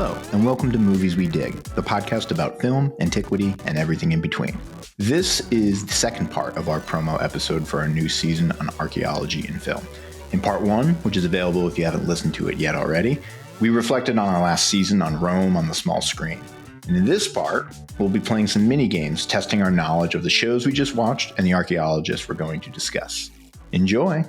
Hello, and welcome to Movies We Dig, the podcast about film, antiquity, and everything in between. This is the second part of our promo episode for our new season on archaeology in film. In part one, which is available if you haven't listened to it yet already, we reflected on our last season on Rome on the small screen. And in this part, we'll be playing some mini-games, testing our knowledge of the shows we just watched and the archaeologists we're going to discuss. Enjoy!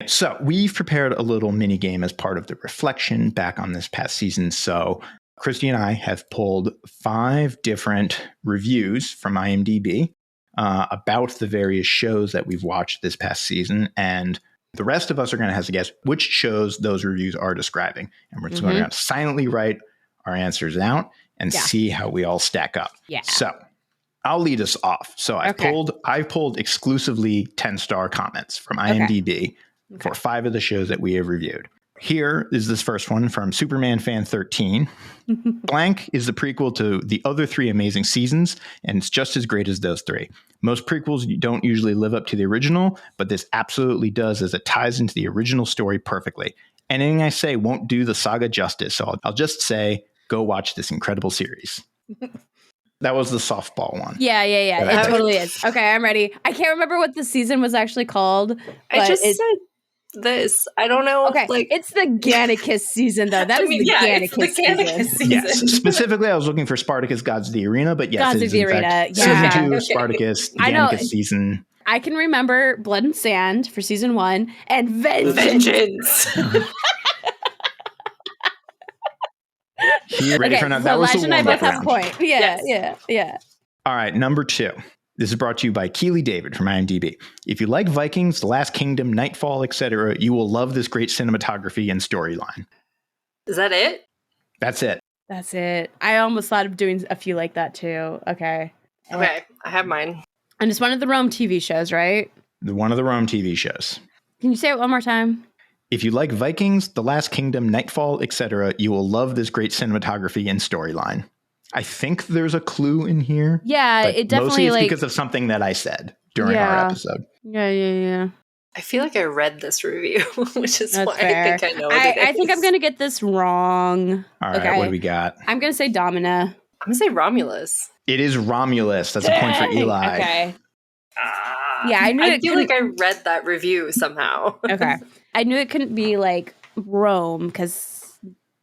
So we've prepared a little mini game as part of the reflection back on this past season. So Christy and I have pulled 5 different reviews from IMDb about the various shows that we've watched this past season. And the rest of us are going to have to guess which shows those reviews are describing. And we're just going to silently write our answers out and see how we all stack up. Yeah. So I'll lead us off. So I've pulled exclusively 10-star comments from IMDb. For 5 of the shows that we have reviewed. Here is this first one from Superman Fan 13. Blank is the prequel to the other 3 amazing seasons, and it's just as great as those 3. Most prequels don't usually live up to the original, but this absolutely does, as it ties into the original story perfectly. Anything I say won't do the saga justice, so I'll just say, go watch this incredible series. That was the softball one. Yeah. It totally is. Okay, I'm ready. I can't remember what the season was actually called. I just said this. I don't know. Okay, it's the Gannicus season, though. That is the Gannicus season. Yes, specifically, I was looking for Spartacus, Gods of the Arena, but yes, Gods of the Arena. Season 2, Spartacus, the Gannicus season. I can remember Blood and Sand for season 1 and Vengeance. Ready for another? That was Elijah and I both have a point. Yeah. All right, number 2. This is brought to you by Keely David from IMDb. If you like Vikings, The Last Kingdom, Nightfall, etc., you will love this great cinematography and storyline. Is that it? That's it. That's it. I almost thought of doing a few like that too. Okay, I have mine. And it's one of the Rome TV shows, right? One of the Rome TV shows. Can you say it one more time? If you like Vikings, The Last Kingdom, Nightfall, etc., you will love this great cinematography and storyline. I think there's a clue in here. Yeah, it definitely mostly it's because of something that I said during our episode. Yeah. I feel like I read this review, which is That's why fair. I think I know what it is. I think I'm going to get this wrong. All right, what do we got? I'm going to say Domina. I'm going to say Romulus. It is Romulus. That's a point for Eli. Okay. Yeah, I feel like I read that review somehow. Okay. I knew it couldn't be like Rome because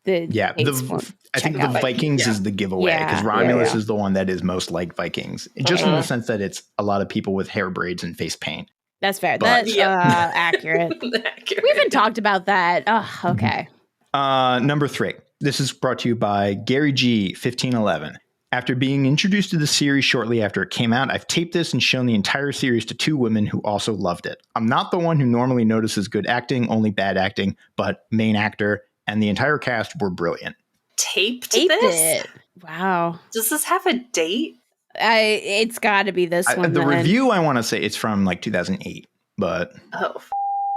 I think the Vikings is the giveaway because Romulus is the one that is most like Vikings, just in the sense that it's a lot of people with hair braids and face paint. That's fair. That's accurate. We haven't talked about that. Oh, okay. Number 3. This is brought to you by Gary G 1511. After being introduced to the series shortly after it came out, I've taped this and shown the entire series to 2 women who also loved it. I'm not the one who normally notices good acting, only bad acting, but main actor and the entire cast were brilliant. Taped it. Wow. Does this have a date? It's got to be this one. The review, I want to say it's from like 2008, but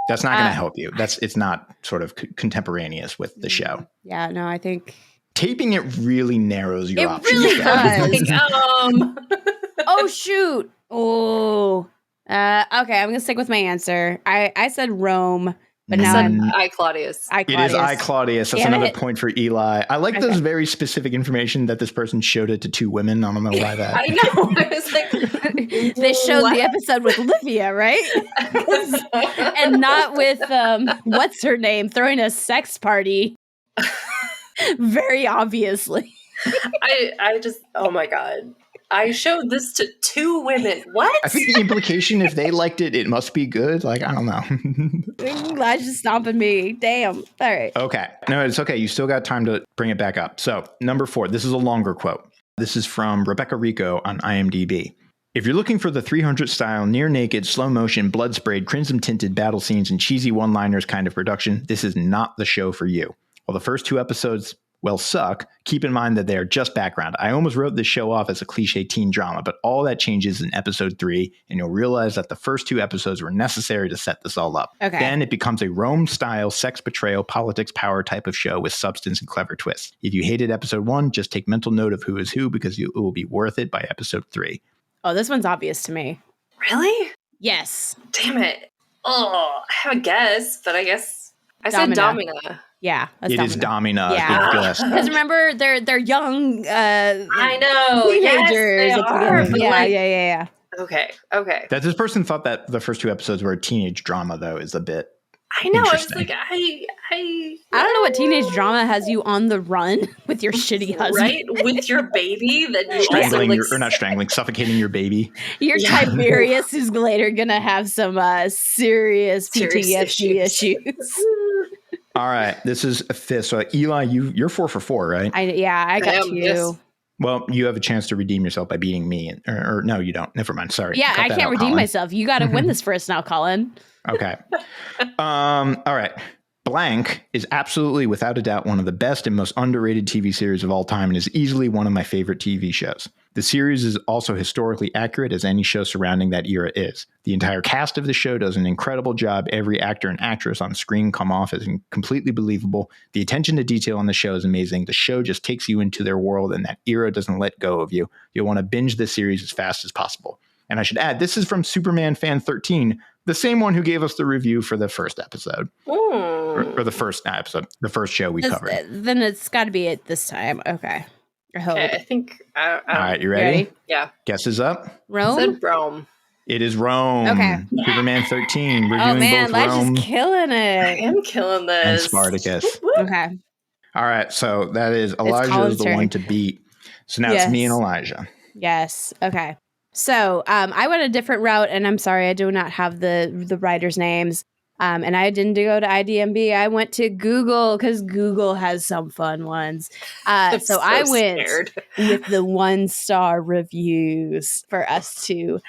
that's not going to help you. It's not sort of contemporaneous with the show. Yeah, no, I think taping it really narrows your options. It really does. Oh shoot. Oh. Okay, I'm gonna stick with my answer. I said Rome. But now I Claudius. It is I Claudius. That's another point for Eli. I like this very specific information that this person showed it to 2 women. I don't know why that. I know. I was like, they showed the episode with Livia, right? And not with what's her name throwing a sex party. Very obviously. I just oh my god. I showed this to 2 women. What? I think the implication, if they liked it, it must be good. Like, I don't know. Elijah's stomping me. Damn. All right. Okay. No, it's okay. You still got time to bring it back up. So, number 4. This is a longer quote. This is from Rebecca Rico on IMDb. If you're looking for the 300 style, near naked, slow motion, blood sprayed, crimson tinted battle scenes and cheesy one-liners kind of production, this is not the show for you. While the first 2 episodes suck, keep in mind that they are just background. I almost wrote this show off as a cliche teen drama, but all that changes in episode 3, and you'll realize that the first 2 episodes were necessary to set this all up. Okay. Then it becomes a Rome-style sex betrayal, politics, power type of show with substance and clever twists. If you hated episode 1, just take mental note of who is who because it will be worth it by episode 3. Oh, this one's obvious to me. Really? Yes. Damn it. Oh, I have a guess, but I guess I said Domina. Yeah, it is Domina. Yeah, because remember they're young. I know teenagers. Yes, they are, yeah. Okay. That this person thought that the first 2 episodes were a teenage drama, though, is a bit. I know. I was like, I don't know what teenage drama has you on the run with your shitty husband, right? With your baby that you strangling or not strangling, suffocating your baby. Your Tiberius who's later gonna have some serious PTSD issues. All right, this is a 5th. So Eli, you're 4 for 4, right? I got 2. Yes. Well, you have a chance to redeem yourself by beating me, or no, you don't. Never mind. Sorry. Yeah, I can't redeem myself. You got to win this first now, Colin. Okay. All right. Blank is absolutely, without a doubt, one of the best and most underrated TV series of all time and is easily one of my favorite TV shows. The series is also historically accurate as any show surrounding that era is. The entire cast of the show does an incredible job. Every actor and actress on screen come off as completely believable. The attention to detail on the show is amazing. The show just takes you into their world, and that era doesn't let go of you. You'll want to binge this series as fast as possible. And I should add, this is from Superman Fan 13, the same one who gave us the review for the first episode. Or the first episode, the first show we covered. Then it's got to be it this time. Okay. I hope. Okay, I think. All right, you ready? Yeah. Guess is up. Rome? I said Rome. It is Rome. Okay. Superman 13. Reviewing oh, man. both Rome. Just killing it. I am killing this. And Spartacus. Okay. All right. So that is Elijah is the one to beat. So now it's me and Elijah. Yes. Okay. So I went a different route, and I'm sorry, I do not have the writers' names. And I didn't go to IDMB. I went to Google because Google has some fun ones. So I went with the 1-star reviews for us to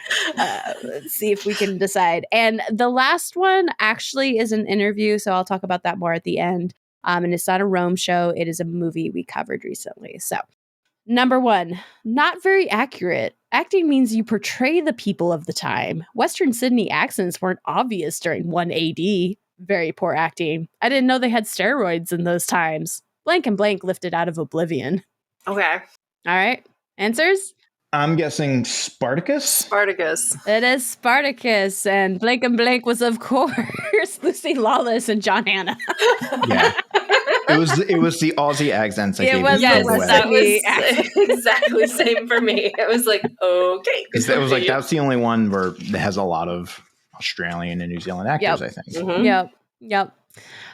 see if we can decide. And the last one actually is an interview, so I'll talk about that more at the end. And it's not a Rome show. It is a movie we covered recently. So number 1, not very accurate. Acting means you portray the people of the time. Western Sydney accents weren't obvious during 1 AD. Very poor acting. I didn't know they had steroids in those times. Blank and blank lifted out of oblivion. Okay. All right. Answers? I'm guessing Spartacus. Spartacus. It is Spartacus. And blank and blank was, of course, Lucy Lawless and John Hanna. Yeah. It was the Aussie accents. That was exactly same for me. It was like, okay. It was like, that's the only one where it has a lot of Australian and New Zealand actors, I think. Mm-hmm. Yep.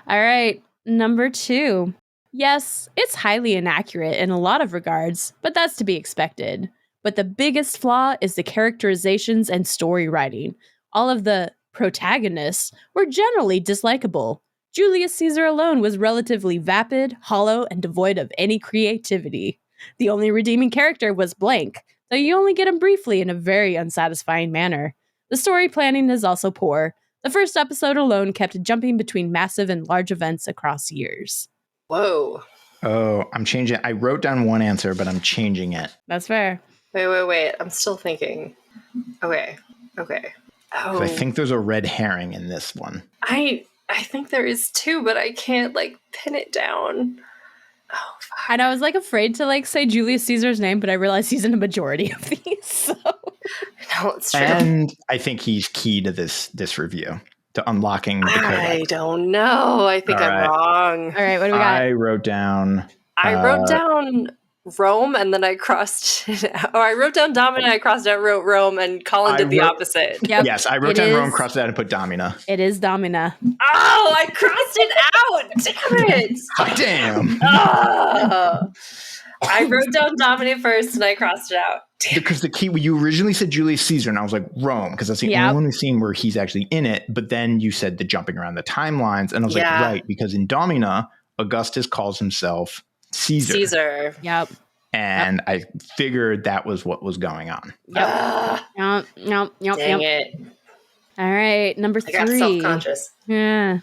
All right. Number 2. Yes, it's highly inaccurate in a lot of regards, but that's to be expected. But the biggest flaw is the characterizations and story writing. All of the protagonists were generally dislikable. Julius Caesar alone was relatively vapid, hollow, and devoid of any creativity. The only redeeming character was Blank, though you only get him briefly in a very unsatisfying manner. The story planning is also poor. The first episode alone kept jumping between massive and large events across years. Whoa. Oh, I'm changing. I wrote down one answer, but I'm changing it. That's fair. Wait. I'm still thinking. Okay. Oh. I think there's a red herring in this one. I think there is too, but I can't pin it down. Oh, fuck. And I was afraid to say Julius Caesar's name, but I realized he's in a majority of these. So. No, it's true. And I think he's key to this review, to unlocking the code. I don't know. I think I'm wrong. All right, what do we got? I wrote down Rome, and then I crossed it out. Or I wrote down Domina, I crossed out, wrote Rome, and Colin did the opposite. Yep. Yes, I wrote down Rome, crossed it out, and put Domina. It is Domina. Oh, I crossed it out! Damn it! Damn! Oh. I wrote down Domina first, and I crossed it out. Because the key, you originally said Julius Caesar, and I was like, Rome, because that's the only one we've seen where he's actually in it. But then you said the jumping around the timelines, and I was like, right, because in Domina, Augustus calls himself Caesar. Yep. And I figured that was what was going on. Yep. Dang it. All right, number 3. I got self-conscious. Yeah.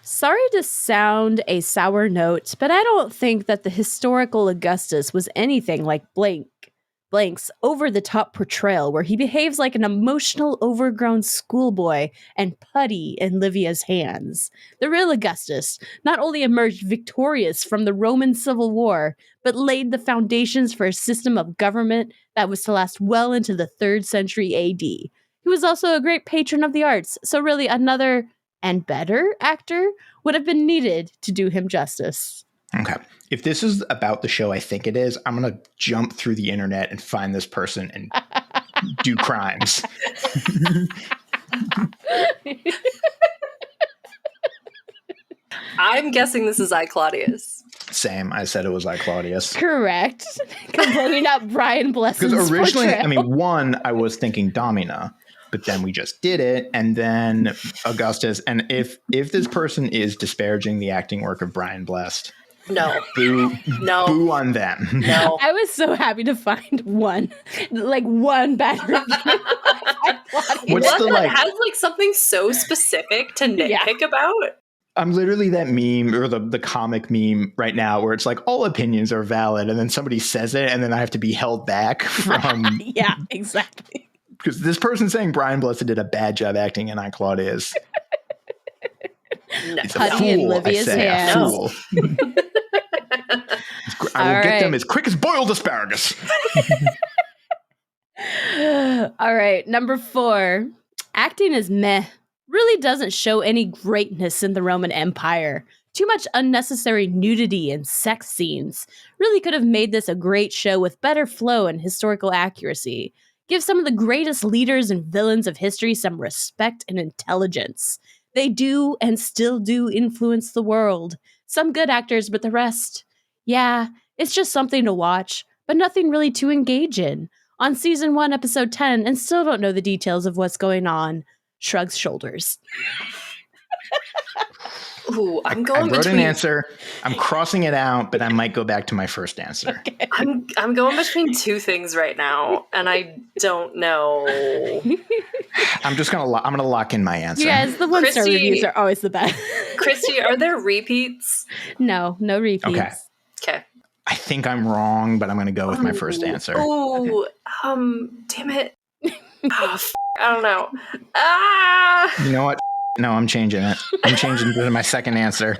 Sorry to sound a sour note, but I don't think that the historical Augustus was anything like Blank's over-the-top portrayal where he behaves like an emotional, overgrown schoolboy and putty in Livia's hands. The real Augustus not only emerged victorious from the Roman Civil War, but laid the foundations for a system of government that was to last well into the 3rd century AD. He was also a great patron of the arts, so really another and better actor would have been needed to do him justice. Okay. If this is about the show I think it is, I'm going to jump through the internet and find this person and do crimes. I'm guessing this is I, Claudius. Same. I said it was I, Claudius. Correct. Completing up Brian Blessen's Because originally, portrayal. one, I was thinking Domina, but then we just did it. And then Augustus. And if this person is disparaging the acting work of Brian Blessed, no. Boo on them. No. I was so happy to find one bad review. What's one the that has something so specific to nitpick about? I'm literally that meme or the comic meme right now where it's like all opinions are valid and then somebody says it and then I have to be held back from. Yeah, exactly. Because this person saying Brian Blessed did a bad job acting in I, Claudius. No. It's a fool, I say. A fool. I will get them as quick as boiled asparagus. All right, number 4. Acting is meh. Really doesn't show any greatness in the Roman Empire. Too much unnecessary nudity and sex scenes. Really could have made this a great show with better flow and historical accuracy. Give some of the greatest leaders and villains of history some respect and intelligence. They do and still do influence the world. Some good actors, but the rest, yeah, it's just something to watch, but nothing really to engage in. On season 1, episode 10, and still don't know the details of what's going on. Shrugs shoulders. Ooh, I wrote an answer. I'm crossing it out, but I might go back to my first answer. Okay. I'm going between 2 things right now, and I don't know. I'm gonna lock in my answer. You guys, the 1-star reviews are always the best. Christy, are there repeats? No repeats. Okay. I think I'm wrong, but I'm gonna go with my first answer. Oh, damn it. I don't know. You know what? No, I'm changing it. I'm changing to my second answer.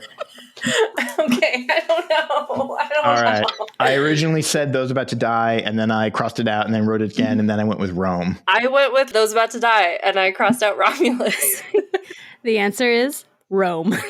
Okay, I don't know. All right. I originally said Those About to Die, and then I crossed it out, and then wrote it again, and then I went with Rome. I went with Those About to Die, and I crossed out Romulus. The answer is Rome. God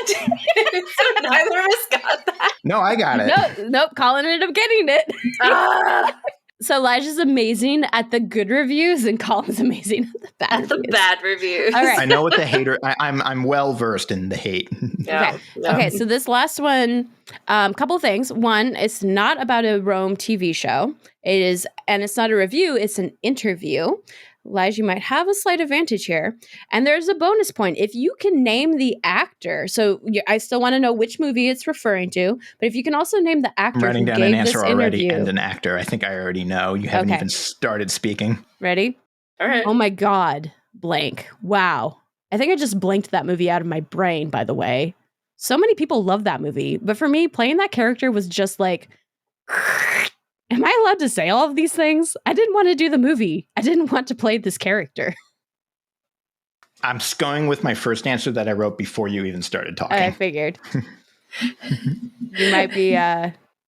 damn it. So neither of us got that. No, I got it. Nope. Colin ended up getting it. So Elijah's amazing at the good reviews, and Colin's amazing at the bad reviews. All right. I know what the hater. I'm well versed in the hate. Yeah. Okay. So this last one, couple things. One, it's not about a Rome TV show. It is, and it's not a review. It's an interview. Elijah, you might have a slight advantage here. And there's a bonus point. If you can name the actor, so I still want to know which movie it's referring to, but if you can also name the actor I'm writing who down gave an answer this already interview. and an actor. I think I already know. You haven't even started speaking. Ready? All right. Oh my God. Blank. Wow. I think I just blanked that movie out of my brain, by the way. So many people love that movie. But for me, playing that character was just like... Am I allowed to say all of these things? I didn't want to do the movie. I didn't want to play this character. I'm going with my first answer that I wrote before you even started talking. I figured. You might be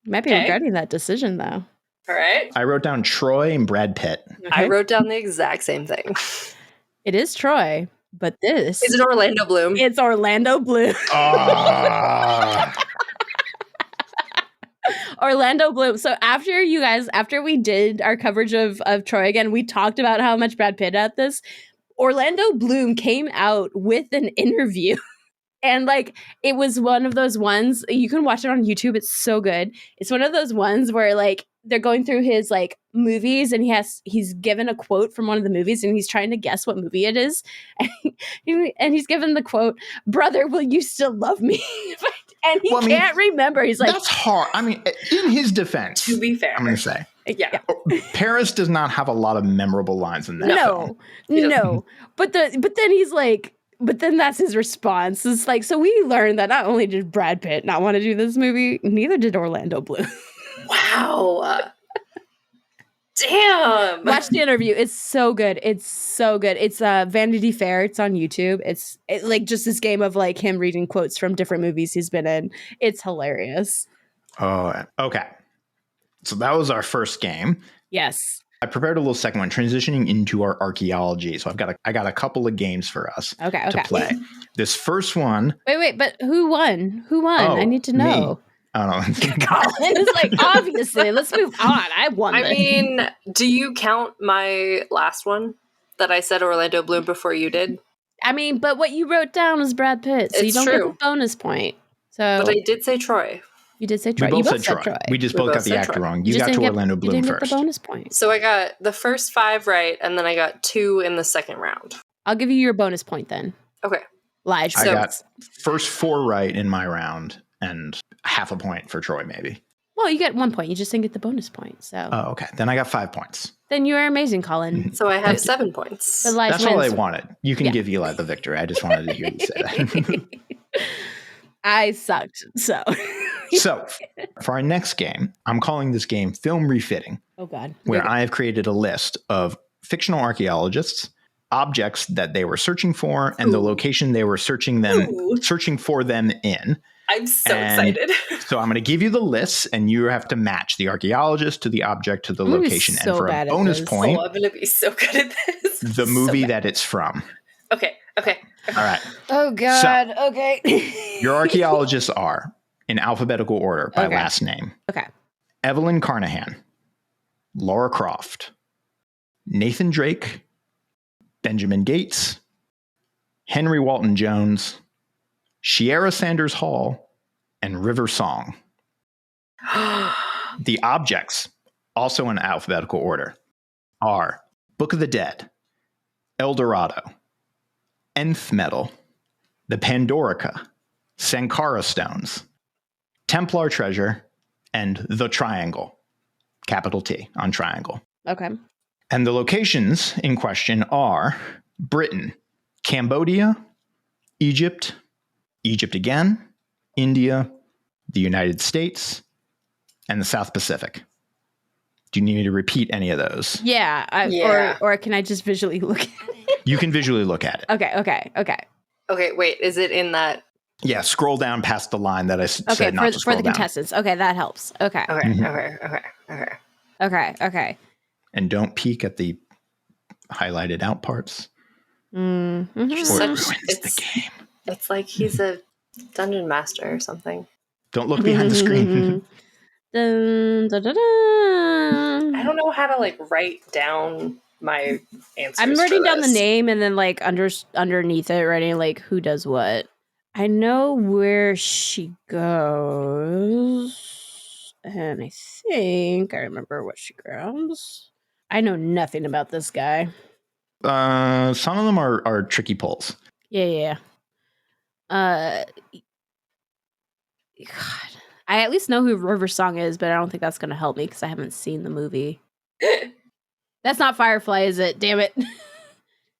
regretting that decision, though. All right. I wrote down Troy and Brad Pitt. Okay. I wrote down the exact same thing. It is Troy, but this... Is it Orlando Bloom? It's Orlando Bloom. Orlando Bloom. So after we did our coverage of Troy again, we talked about how much Brad Pitt at this. Orlando Bloom came out with an interview. And it was one of those ones, you can watch it on YouTube. It's so good. It's one of those ones where they're going through his movies and he's given a quote from one of the movies and he's trying to guess what movie it is. And he's given the quote, "Brother, will you still love me?" And he can't remember. He's like, that's hard. I mean, in his defense, to be fair, I'm going to say, yeah, Paris does not have a lot of memorable lines in that film. No. But then he's like, but then that's his response. It's so we learned that not only did Brad Pitt not want to do this movie, neither did Orlando Bloom. Wow. Damn. Watch the interview. It's so good. It's Vanity Fair. It's on YouTube. It's just this game of him reading quotes from different movies he's been in. It's hilarious. Oh, okay. So that was our first game. Yes. I prepared a little second one, transitioning into our archaeology. So I got a couple of games for us to play. This first one. Wait, but who won? Oh, I need to know. Me. I don't know. Colin is like, obviously, let's move on. I won. I mean, do you count my last one that I said Orlando Bloom before you did? I mean, but what you wrote down was Brad Pitt, so you don't get the bonus point. So, but I did say Troy. You did say Troy. We both said Troy. We just both got the actor wrong. You got to Orlando Bloom first. You didn't get the bonus point. So I got the first 5 right, and then I got 2 in the second round. I'll give you your bonus point then. Okay. Lige. I got first 4 right in my round, and half a point for Troy, maybe. Well, you get 1 point. You just didn't get the bonus point. So. Oh, okay. Then I got 5 points. Then you are amazing, Colin. So I have 7 points. That's all I wanted. You can give Eli the victory. I just wanted to hear you say that. I sucked, so. So, for our next game, I'm calling this game Film Refitting. Oh, God. Where I have created a list of fictional archaeologists, objects that they were searching for, and the location they were searching for them in. I'm so excited. So I'm going to give you the lists, and you have to match the archaeologist to the object to the location. And for a bonus point, I'm going to be so good at this. The movie that it's from. Okay. All right. Oh, God. So, okay. Your archaeologists are, in alphabetical order by last name. Okay. Evelyn Carnahan, Laura Croft, Nathan Drake, Benjamin Gates, Henry Walton Jones, Shiera Sanders Hall, and River Song. The objects, also in alphabetical order, are Book of the Dead, El Dorado, Nth Metal, the Pandorica, Sankara Stones, Templar Treasure, and the Triangle. Capital T on Triangle. Okay. And the locations in question are Britain, Cambodia, Egypt again, India, the United States, and the South Pacific. Do you need me to repeat any of those? Yeah. Or can I just visually look at it? You can visually look at it. Okay, wait. Is it in that? Yeah, scroll down past the line that I said not to scroll down. For the contestants. Okay, that helps. Okay. Okay. And don't peek at the highlighted out parts. Mm-hmm. Or it ruins the game. It's like he's a dungeon master or something. Don't look behind the screen. Dun, dun, dun, dun. I don't know how to write down my answers. I'm writing down the name and then underneath it writing who does what. I know where she goes, and I think I remember what she grabs. I know nothing about this guy. Some of them are tricky pulls. Yeah. God. I at least know who River Song is, but I don't think that's going to help me because I haven't seen the movie. That's not Firefly, is it? Damn it.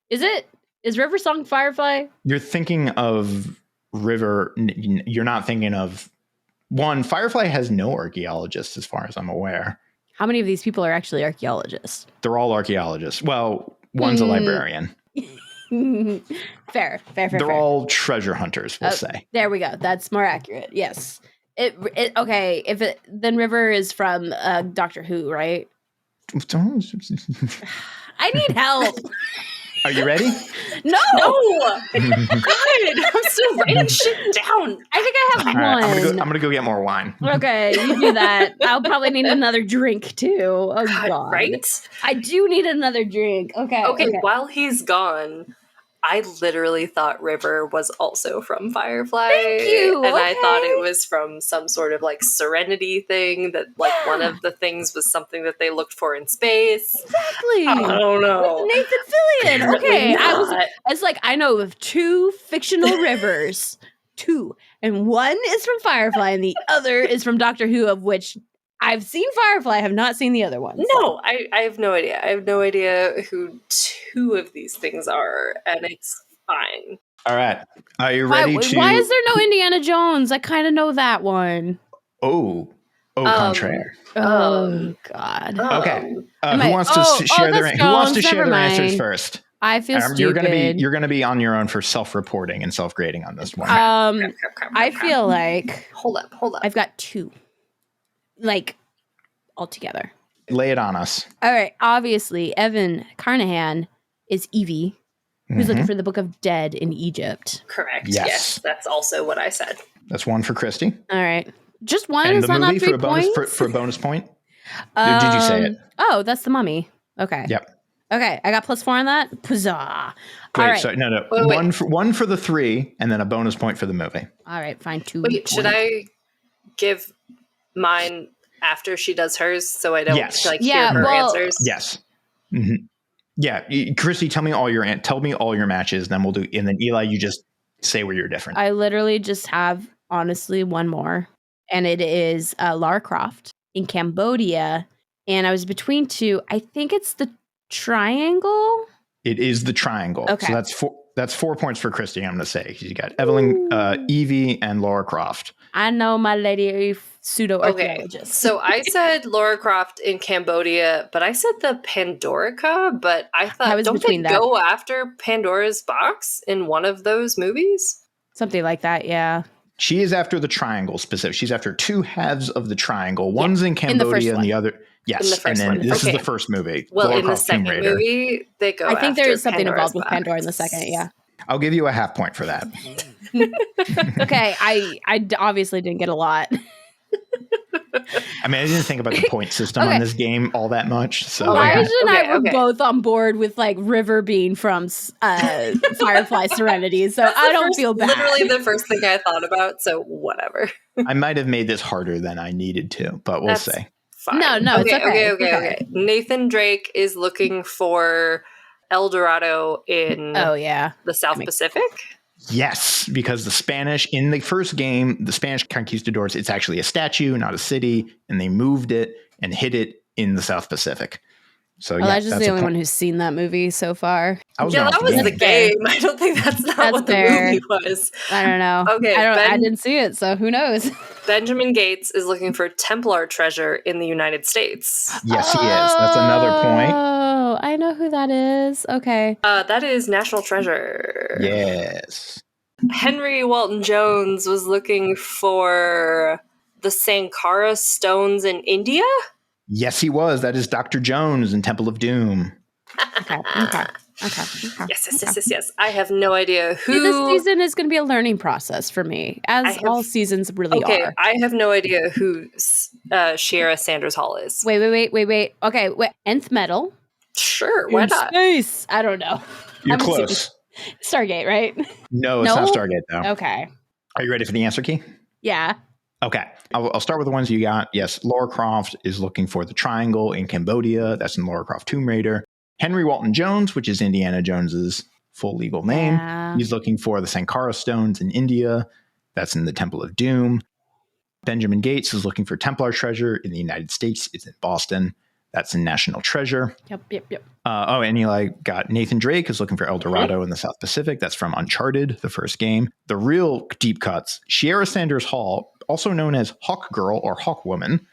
Is it? Is River Song Firefly? You're thinking of River. You're not thinking of one. Firefly has no archaeologists, as far as I'm aware. How many of these people are actually archaeologists? They're all archaeologists. Well, one's a librarian. Fair. They're all treasure hunters, we'll say. There we go. That's more accurate. Yes. Okay. Then River is from Doctor Who, right? I need help. Are you ready? No. God, I'm still writing shit down. I think I have one. Right, I'm gonna go get more wine. Okay, you do that. I'll probably need another drink too. Oh God. Right? I do need another drink. Okay. While he's gone, I literally thought River was also from Firefly. Thank you. And I thought it was from some sort of Serenity thing that one of the things was something that they looked for in space. Exactly. I don't know. With Nathan Fillion. Okay. I know of 2 fictional rivers. 2. And one is from Firefly and the other is from Doctor Who, of which I've seen Firefly. I have not seen the other one. No, I have no idea. I have no idea who 2 of these things are, and it's fine. All right. Are you ready to... Why is there no Indiana Jones? I kind of know that one. Contraire. Oh, God. Okay. Who wants to share their answers first? I feel stupid. You're gonna be on your own for self-reporting and self-grading on this one. I feel like... Hold up. I've got 2. Altogether. Lay it on us. All right. Obviously, Evan Carnahan is Evie, who's looking for the Book of Dead in Egypt. Correct. Yes. That's also what I said. That's one for Christy. All right. Just one. And is the movie for a bonus for a bonus point. Did you say it? Oh, that's The Mummy. Okay. Yep. Okay, I got +4 on that. Huzzah. Wait, right. Sorry, no. Wait. One for the 3, and then a bonus point for the movie. All right, fine. 2. Wait, should I give mine after she does hers, so I don't hear her answers? Yes. Mm-hmm. Yeah, Christy, tell me all your matches. Then we'll do, and then Eli, you just say where you're different. I literally just have honestly one more, and it is Lara Croft in Cambodia, and I was between 2. I think it's the triangle. It is the triangle. Okay, so that's 4 points for Christy. I'm going to say you got Evelyn, Evie, and Lara Croft. I know my lady pseudo-archaeologist. Okay. So I said Lara Croft in Cambodia, but I said the Pandorica. But I thought, don't they go after Pandora's box in one of those movies? Something like that, yeah. She is after the triangle specific. She's after 2 halves of the triangle. One's in Cambodia and the other. Yes, and then this is the first movie. Well, in the second movie, they go. I think there is something Pandora's involved with Pandora in the second. Yeah, I'll give you a half point for that. Okay, I obviously didn't get a lot. I mean, I didn't think about the point system on this game all that much. So Elijah and I were both on board with like River being from Firefly Serenity, so I don't feel bad. Literally the first thing I thought about. So whatever. I might have made this harder than I needed to, but we'll see. Fine. No, okay, it's okay. Nathan Drake is looking for El Dorado in the South Pacific. Yes, because the Spanish in the first game, the Spanish conquistadors, it's actually a statue, not a city, and they moved it and hid it in the South Pacific. So Elijah's the only one who's seen that movie so far. That was the game. I don't think that's what the movie was. I don't know. Okay, I didn't see it, so who knows? Benjamin Gates is looking for Templar treasure in the United States. Yes, he is. That's another point. Oh, I know who that is. Okay. That is National Treasure. Yes. Henry Walton Jones was looking for the Sankara stones in India? Yes, he was. That is Dr. Jones in Temple of Doom. Okay. Yes. I have no idea who. This season is going to be a learning process for me, as all seasons really are. I have no idea who Shiera Sanders Hall is. Wait. Okay, Nth Metal. Sure, why not? Space. I don't know. You're close. Stargate, right? No, it's not Stargate, though. Okay. Are you ready for the answer key? Yeah. Okay. I'll start with the ones you got. Yes, Lara Croft is looking for the triangle in Cambodia. That's in Lara Croft Tomb Raider. Henry Walton Jones, which is Indiana Jones's full legal name. Yeah. He's looking for the Sankara stones in India. That's in the Temple of Doom. Benjamin Gates is looking for Templar treasure in the United States. It's in Boston. That's in National Treasure. Yep. And Eli got Nathan Drake is looking for El Dorado in the South Pacific. That's from Uncharted, the first game. The real deep cuts, Shiera Sanders Hall, also known as Hawk Girl or Hawk Woman.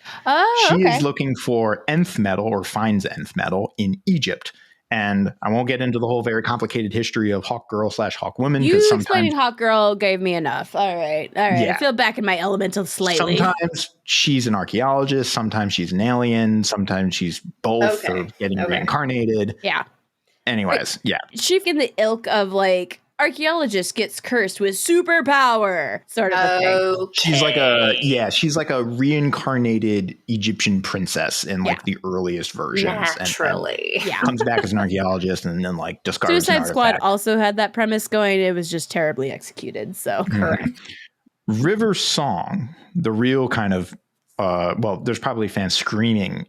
She is looking for Nth Metal or finds Nth Metal in Egypt. And I won't get into the whole very complicated history of Hawk Girl / Hawk Woman. You explaining Hawk Girl gave me enough. All right. Yeah. I feel back in my elemental slightly. Sometimes she's an archaeologist. Sometimes she's an alien. Sometimes she's both or getting reincarnated. Yeah. Anyways, She's in the ilk of like archaeologist gets cursed with superpower sort of a thing. She's like a reincarnated Egyptian princess in like the earliest versions. Naturally. And comes back as an archaeologist and then like discards Suicide Squad also had that premise going. It was just terribly executed. So correct. River Song, the real kind of there's probably fans screaming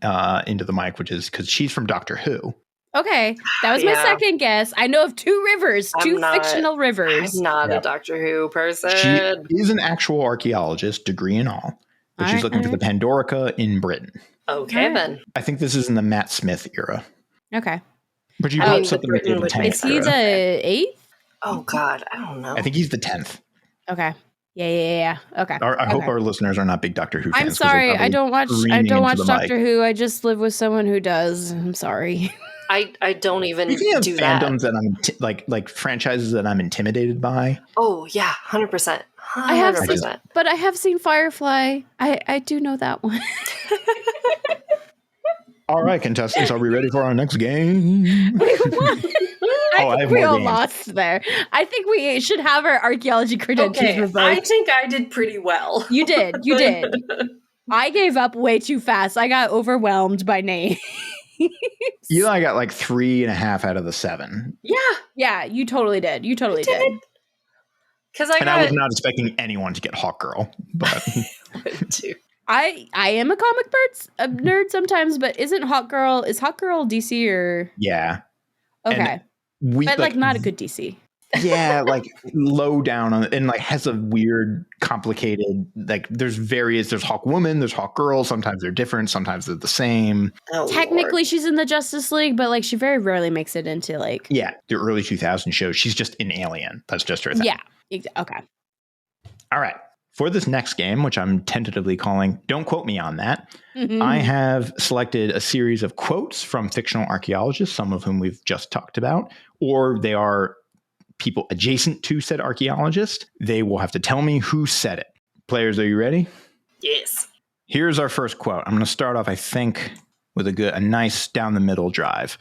into the mic, which is because she's from Doctor Who. Okay, that was my second guess. I know of 2 rivers, fictional rivers. I'm not a Doctor Who person. She is an actual archaeologist, degree and all, but she's looking for the Pandorica in Britain. Okay, then. I think this is in the Matt Smith era. Okay. But you got something with the 10th. Is he the 8th? Oh, God, I don't know. I think he's the 10th. Okay. Yeah. Okay. I hope our listeners are not big Doctor Who fans. I'm sorry. I don't watch Doctor Who. I just live with someone who does. I'm sorry. I don't even do fandoms that I'm like franchises that I'm intimidated by. Oh yeah, 100%. I have seen Firefly. I do know that one. All right, contestants, are we ready for our next game? I think we all lost there. I think we should have our archaeology credentials revoked. I think I did pretty well. You did. I gave up way too fast. I got overwhelmed by names. Eli got like 3.5 out of the 7. Yeah, you totally did. Because I was not expecting anyone to get Hawkgirl, but I am a comic nerd sometimes, but is Hawkgirl DC or okay? But like not a good DC. Yeah, like low down on and like has a weird, complicated, like there's Hawkwoman, there's Hawkgirl. Sometimes they're different, sometimes they're the same. Technically, she's in the Justice League, but like she very rarely makes it into like the early 2000 shows. She's just an alien. That's just her thing. Yeah. Okay. All right. For this next game, which I'm tentatively calling, don't quote me on that, I have selected a series of quotes from fictional archaeologists, some of whom we've just talked about, or they are people adjacent to said archaeologist. They will have to tell me who said it. Players, are you ready? Yes. Here's our first quote. I'm going to start off, I think, with a nice down the middle drive.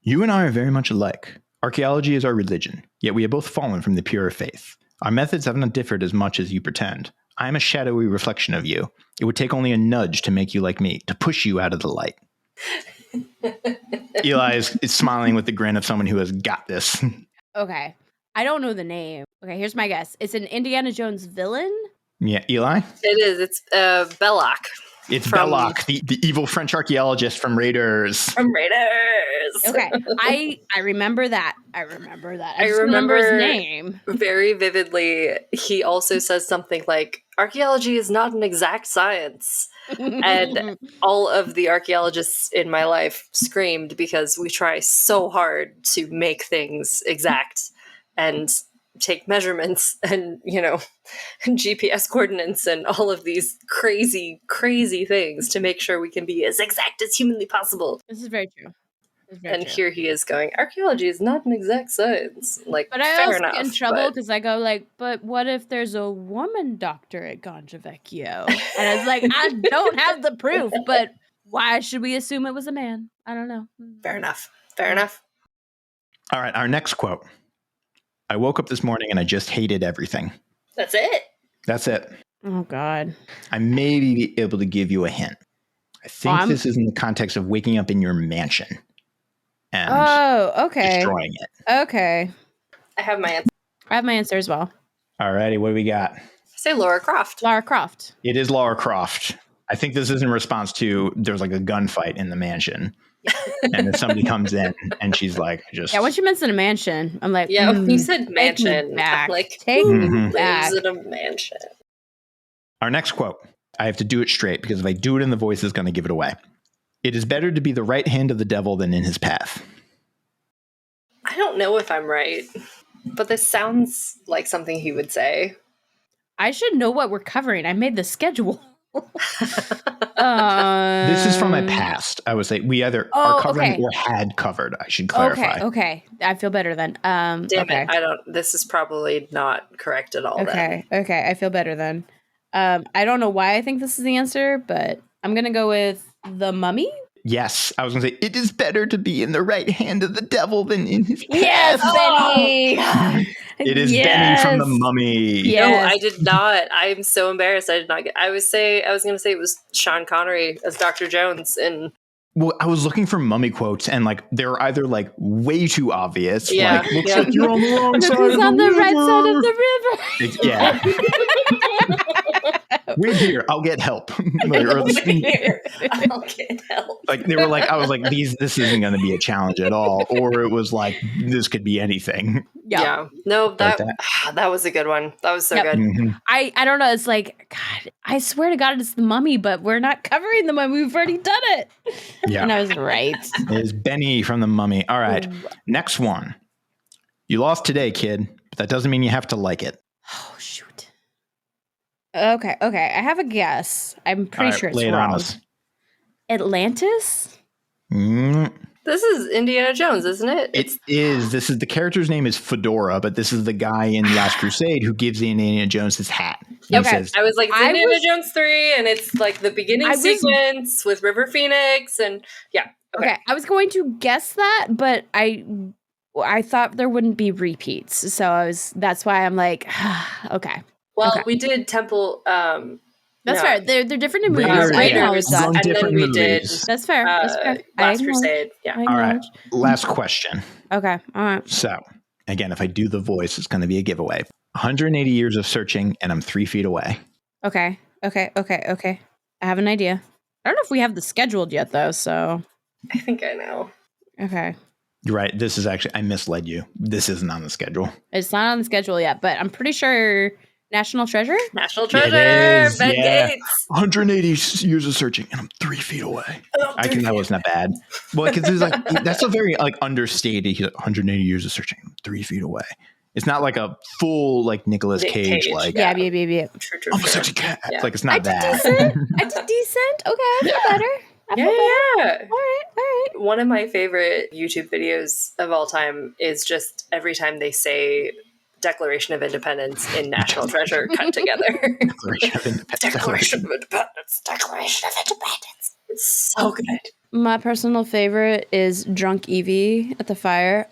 You and I are very much alike. Archaeology is our religion, yet we have both fallen from the pure faith. Our methods have not differed as much as you pretend. I am a shadowy reflection of you. It would take only a nudge to make you like me, to push you out of the light. Eli is smiling with the grin of someone who has got this. Okay. I don't know the name. Okay, here's my guess. It's an Indiana Jones villain? Yeah, Eli? It is. It's Belloc. It's Belloc, the evil French archaeologist from Raiders. Okay. I remember that. I remember his name very vividly. He also says something like, archaeology is not an exact science. And all of the archaeologists in my life screamed because we try so hard to make things exact and take measurements and, GPS coordinates and all of these crazy, crazy things to make sure we can be as exact as humanly possible. This is very true. Here he is going, archaeology is not an exact science. But I also get in trouble because I go like, but what if there's a woman doctor at Ganja Vecchio? And I was like, I don't have the proof, but why should we assume it was a man? I don't know. Fair enough. All right, our next quote. I woke up this morning and I just hated everything. That's it. Oh, God. I may be able to give you a hint. I think this is in the context of waking up in your mansion and destroying it. Okay. I have my answer as well. All righty, what do we got? I say Lara Croft. It is Lara Croft. I think this is in response to there's like a gunfight in the mansion. And then somebody comes in and she's like, once you mentioned a mansion, I'm like, you said mansion. Back. Like, take me back. Lives in a mansion. Our next quote. I have to do it straight because if I do it in the voice, it's going to give it away. It is better to be the right hand of the devil than in his path. I don't know if I'm right, but this sounds like something he would say. I should know what we're covering. I made the schedule. This is from my past. I would say we either are covering or had covered. I should clarify. Okay. I feel better then. Damn it. This is probably not correct at all. Okay. I feel better then. I don't know why I think this is the answer, but I'm going to go with The Mummy. Yes, I was going to say, it is better to be in the right hand of the devil than in his path. Yes, Benny! It is Benny from The Mummy. Yes. No, I did not. I'm so embarrassed. I did not get. I was going to say it was Sean Connery as Dr. Jones in. Well, I was looking for mummy quotes, and like they're either like way too obvious. Yeah, like looks like you're on the wrong side. Who's on the right side of the river? Wait here, I'll get help. I'll get help. Like they were like, I was like, this isn't going to be a challenge at all, or it was like this could be anything. Yeah. No, that was a good one. That was so good. Mm-hmm. I don't know. It's like, God, I swear to God, it's The Mummy, but we're not covering The Mummy. We've already done it. Yeah, and I was right. It is Benny from The Mummy. All right, next one. You lost today, kid, but that doesn't mean you have to like it. Oh shoot. Okay. I have a guess. I'm pretty sure it's wrong. Atlantis? This is Indiana Jones, isn't it? It is. This is the character's name is Fedora, but this is the guy in Last Crusade who gives Indiana Jones his hat. Okay, says, I was like, it's Indiana Jones 3, and it's like the beginning sequence with River Phoenix, and yeah. Okay, I was going to guess that, but I thought there wouldn't be repeats, so that's why I'm like, okay. Well, we did Temple. That's fair. They're different in movies. And then we did. That's fair. That's fair. Last Crusade. Yeah. All right. Last question. Okay. All right. So, again, if I do the voice, it's going to be a giveaway. 180 years of searching, and I'm 3 feet away. Okay. I have an idea. I don't know if we have the scheduled yet, though. So. I think I know. Okay. You're right. This is actually, I misled you. This isn't on the schedule. It's not on the schedule yet, but I'm pretty sure. National Treasure? National Treasure! Ben Gates! 180 years of searching, and I'm 3 feet away. I think that wasn't that bad. Well, because that's a very understated 180 years of searching, I'm 3 feet away. It's not like a full Nicolas Cage. Yeah. True. I'm a sexy cat. Yeah. It's not that. I did decent. Okay, I feel better. Yeah. All right. One of my favorite YouTube videos of all time is just every time they say Declaration of Independence in National Treasure cut together. Declaration of Independence. It's so good. My personal favorite is Drunk Evie at the fire.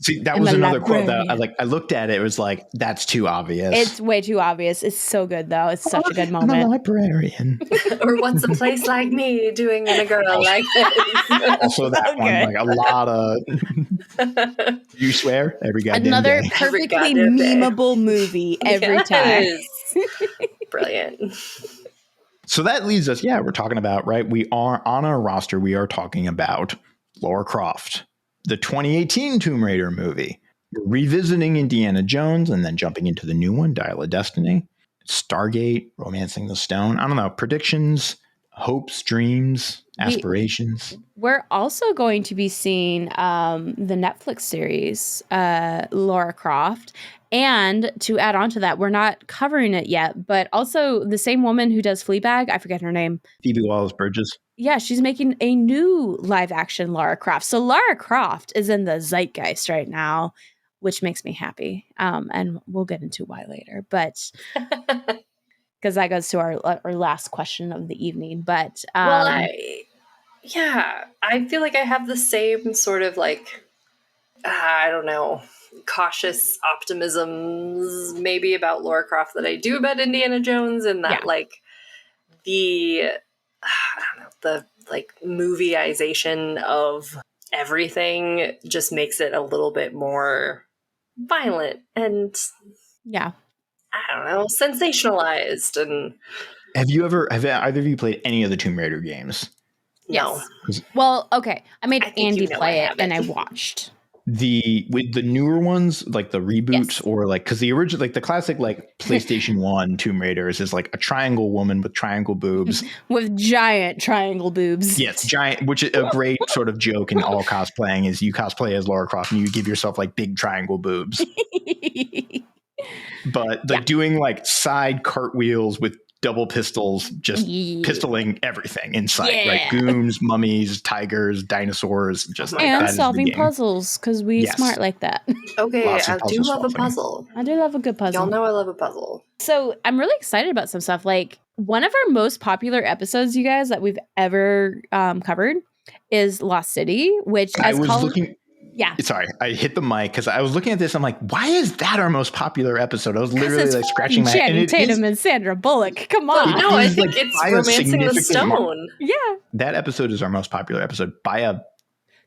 See, that was another quote that I looked at it. It was like, that's too obvious. It's way too obvious. It's so good, though. It's such a good moment. I'm a librarian. Or what's a place like me doing in a girl like this? Also that one, a lot of... You swear? Every goddamn Another day. perfectly memeable movie every time. Brilliant. So that leads us, we're talking about, right? We are on our roster. We are talking about Lara Croft. The 2018 Tomb Raider movie. We're revisiting Indiana Jones and then jumping into the new one, Dial of Destiny. Stargate, Romancing the Stone. I don't know. Predictions, hopes, dreams, aspirations. We're also going to be seeing the Netflix series, Lara Croft. And to add on to that, we're not covering it yet, but also the same woman who does Fleabag, I forget her name. Phoebe Waller-Bridges. Yeah, she's making a new live action Lara Croft. So Lara Croft is in the zeitgeist right now, which makes me happy. And we'll get into why later, but because that goes to our last question of the evening. But I feel like I have the same sort of I don't know, cautious optimisms maybe about Lara Croft that I do about Indiana Jones, and that the movieization of everything just makes it a little bit more violent and I don't know, sensationalized. And have either of you played any of the Tomb Raider games? No. Well, okay. I made Andy play it and I watched. With the newer ones, like the reboots, or because the original, the classic PlayStation 1 Tomb Raiders is a triangle woman with triangle boobs. With giant triangle boobs. Yes, giant, which is a great sort of joke in all cosplaying is you cosplay as Lara Croft and you give yourself big triangle boobs. But doing side cartwheels with double pistols, just pistoling everything in sight, goons, mummies, tigers, dinosaurs, just and solving puzzles because we smart like that. Okay, I do love a puzzle. I do love a good puzzle. Y'all know I love a puzzle. So I'm really excited about some stuff. One of our most popular episodes, you guys, that we've ever covered is Lost City, which Sorry, I hit the mic because I was looking at this. I'm like, why is that our most popular episode? I was literally scratching my head. Channing Tatum and Sandra Bullock. Come on. No, I think it's Romancing the Stone. Yeah. That episode is our most popular episode by a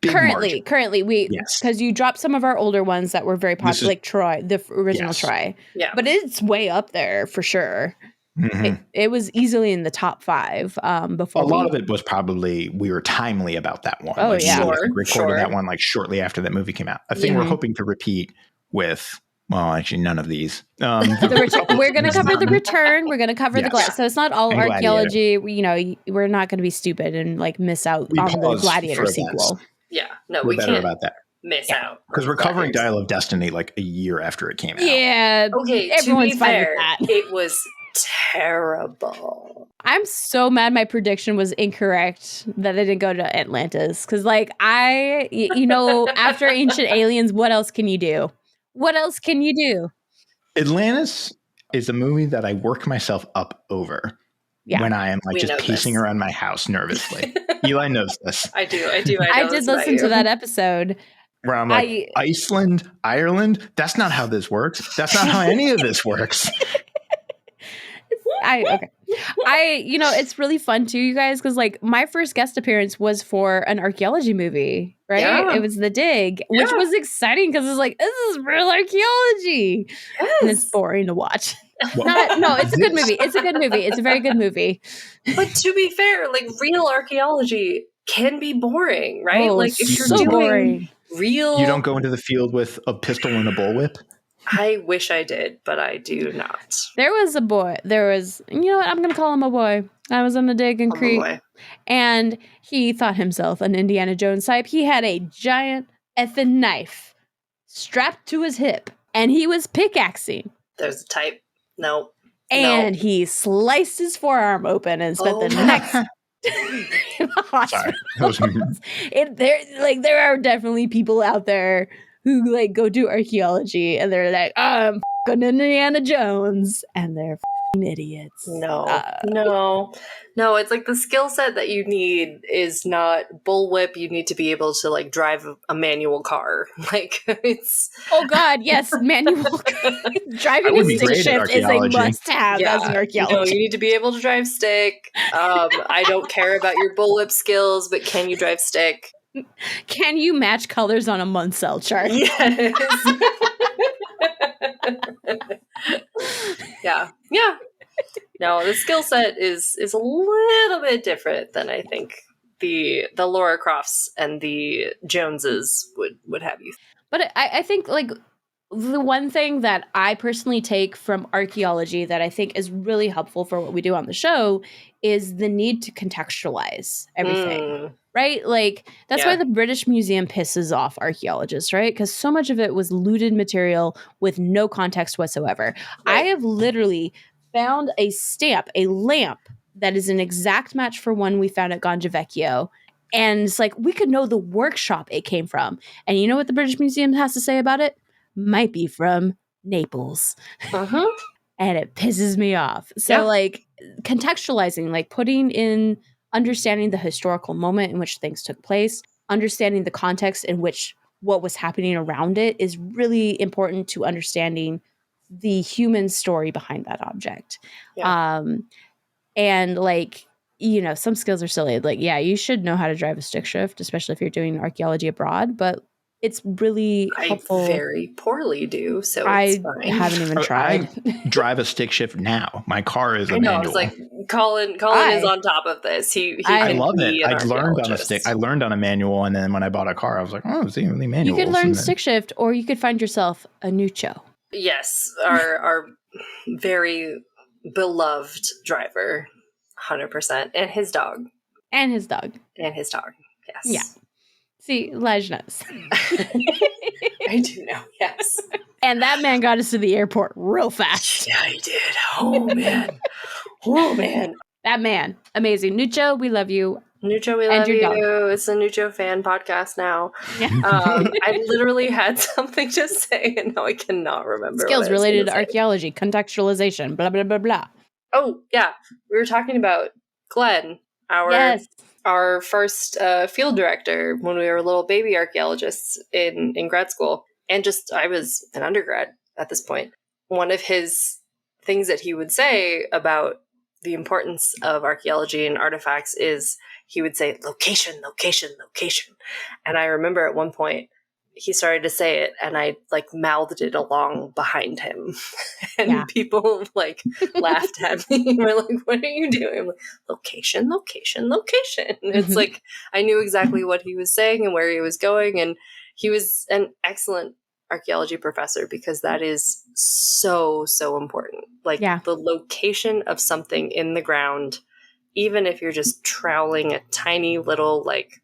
big margin. Currently, because you dropped some of our older ones that were very popular, like Troy, the original Troy. Yeah. But it's way up there for sure. Mm-hmm. It was easily in the top 5 before. A lot of it was probably we were timely about that one. Oh, yeah. Recorded that one shortly after that movie came out. I think we're hoping to repeat with, well, actually none of these. We're going to cover The Return. We're going to cover the so it's not all archaeology. We're not going to be stupid and miss out on the Gladiator sequel. Yeah, no, we can't about that. Miss out because we're covering Dial of Destiny a year after it came out. Yeah, okay. Everyone's to be fine fair, with that. It was terrible. I'm so mad my prediction was incorrect that they didn't go to Atlantis. Because, like, after Ancient Aliens, what else can you do? What else can you do? Atlantis is a movie that I work myself up over when I am like just pacing around my house nervously. Eli knows this. I do. I did listen to that episode. Where I'm like, Iceland, Ireland, that's not how this works. That's not how any of this works. It's really fun too, you guys, because like my first guest appearance was for an archaeology movie, right? Yeah. It was The Dig, which was exciting because it's like, this is real archaeology. Yes. And it's boring to watch. It's a good movie. It's a good movie. It's a very good movie. But to be fair, like real archaeology can be boring, right? Like if you're doing boring. Real, you don't go into the field with a pistol and a bullwhip. I wish I did, but I do not. There was a boy. You know what? I'm going to call him a boy. I was on the dig in Crete, and he thought himself an Indiana Jones type. He had a giant effing knife strapped to his hip, and he was pickaxing. There's a type. No. And he sliced his forearm open and spent the next... Sorry. There are definitely people out there who like go do archaeology and they're like, I'm f***ing Indiana Jones, and they're f***ing idiots. No. It's like the skill set that you need is not bullwhip. You need to be able to like drive a manual car. Like it's. Oh God, yes, manual driving a stick shift is a must-have as an archaeologist. You need to be able to drive stick. I don't care about your bullwhip skills, but can you drive stick? Can you match colors on a Munsell chart? Yes. Yeah. No, the skill set is a little bit different than I think the Laura Crofts and the Joneses would have you. But I think like the one thing that I personally take from archaeology that I think is really helpful for what we do on the show is the need to contextualize everything. Right? Like, that's why the British Museum pisses off archaeologists, right? Because so much of it was looted material with no context whatsoever. Right. I have literally found a lamp that is an exact match for one we found at Ganja Vecchio. And it's like, we could know the workshop it came from. And you know what the British Museum has to say about it? Might be from Naples. Uh-huh. And it pisses me off. So, like, contextualizing, like putting in... understanding the historical moment in which things took place, understanding the context in which what was happening around it is really important to understanding the human story behind that object. Yeah. And like, some skills are silly. Like, you should know how to drive a stick shift, especially if you're doing archaeology abroad, but it's really helpful. I very poorly do, so it's fine. Haven't even tried. I drive a stick shift now. My car is a manual. It's like Colin is on top of this. I love it. I learned on a stick. I learned on a manual, and then when I bought a car, I was like, oh, it's really manual. You could learn stick shift, or you could find yourself a Nucho. Yes, our very beloved driver, 100%, and his dog. Yes. Yeah. See, Lige knows. I do know, yes. And that man got us to the airport real fast. Yeah, he did. Oh, man. That man. Amazing. Nucho, we love you. Nucho, we love you. Dog. It's a Nucho fan podcast now. Yeah. I literally had something to say, and now I cannot remember. Skills related to archaeology, contextualization, blah, blah, blah, blah. Oh, yeah. We were talking about Glenn, our first field director when we were little baby archaeologists in grad school. And I was an undergrad at this point. One of his things that he would say about the importance of archaeology and artifacts is he would say, location, location, location. And I remember at one point he started to say it and I like mouthed it along behind him. And people like laughed at me and were like, what are you doing? I'm like, location, location, location. It's like, I knew exactly what he was saying and where he was going. And he was an excellent archaeology professor because that is so, so important. Like the location of something in the ground, even if you're just troweling a tiny little, like,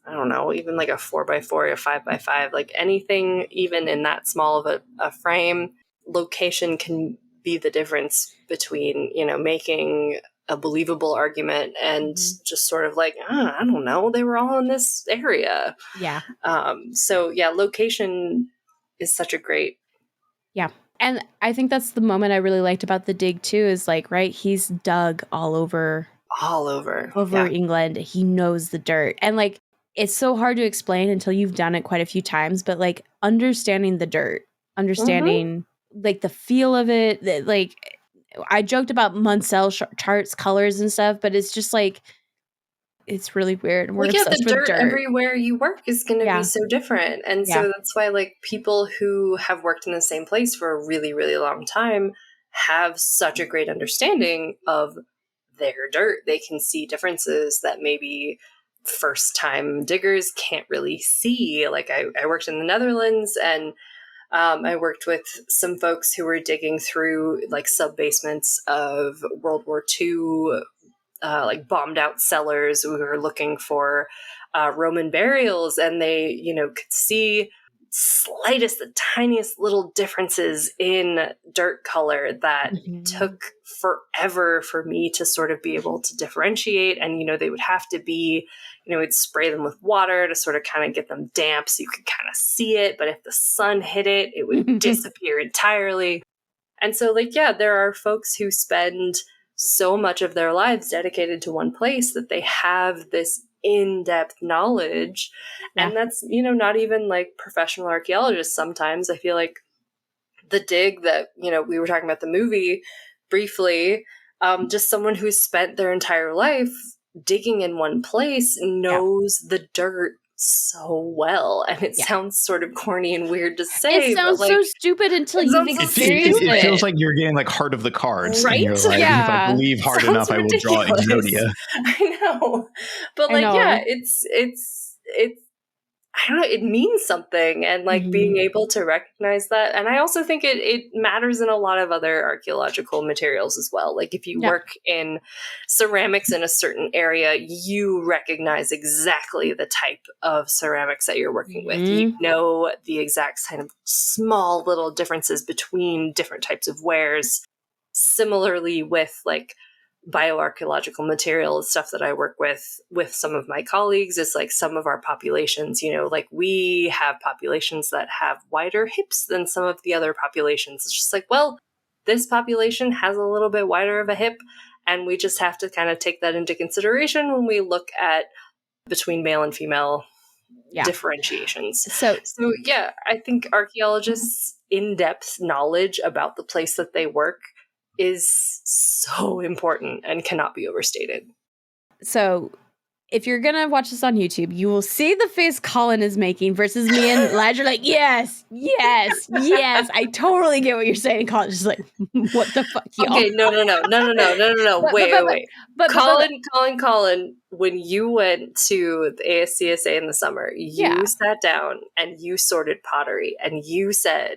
I don't know, even like a 4x4 or a 5x5, like anything, even in that small of a frame, location can be the difference between, making a believable argument and just sort of like, I don't know, they were all in this area. Yeah. So yeah, location is such a great. Yeah. And I think that's the moment I really liked about the dig too, is like, right, he's dug all over England. He knows the dirt. And like, it's so hard to explain until you've done it quite a few times, but like understanding the dirt, understanding like the feel of it, like I joked about Munsell charts, colors and stuff, but it's just like, it's really weird. We're obsessed with dirt. Everywhere you work is going to be so different. And so that's why like people who have worked in the same place for a really, really long time have such a great understanding of their dirt. They can see differences that maybe first time diggers can't really see. Like I worked in the Netherlands, and I worked with some folks who were digging through like sub-basements of World War II, like bombed out cellars. We were looking for Roman burials, and they, could see the tiniest little differences in dirt color that took forever for me to sort of be able to differentiate. And, they would have to be, we'd spray them with water to sort of kind of get them damp so you could kind of see it. But if the sun hit it, it would disappear entirely. And so like, there are folks who spend so much of their lives dedicated to one place that they have this in-depth knowledge. And that's, not even like professional archaeologists. Sometimes I feel like the dig that, we were talking about the movie briefly, just someone who's spent their entire life digging in one place knows the dirt so well. And it sounds sort of corny and weird to say. It sounds so stupid until you experience it. It feels like you're getting like heart of the cards. Right? And you're like, if I believe hard enough, I will draw Exodia. I know. But like, it's I don't know, it means something, and like being able to recognize that. And I also think it matters in a lot of other archaeological materials as well. Like if you work in ceramics in a certain area, you recognize exactly the type of ceramics that you're working with. You know the exact kind of small little differences between different types of wares. Similarly with like bioarchaeological material, stuff that I work with some of my colleagues, is like some of our populations, like we have populations that have wider hips than some of the other populations. It's just like, well, this population has a little bit wider of a hip, and we just have to kind of take that into consideration when we look at between male and female differentiations. So yeah, I think archaeologists' in-depth knowledge about the place that they work is so important and cannot be overstated. So if you're going to watch this on YouTube, you will see the face Colin is making versus me and Elijah like, yes. I totally get what you're saying. Colin's just like, what the fuck, y'all? Okay, no. Wait. Colin, when you went to the ASCSA in the summer, you sat down and you sorted pottery, and you said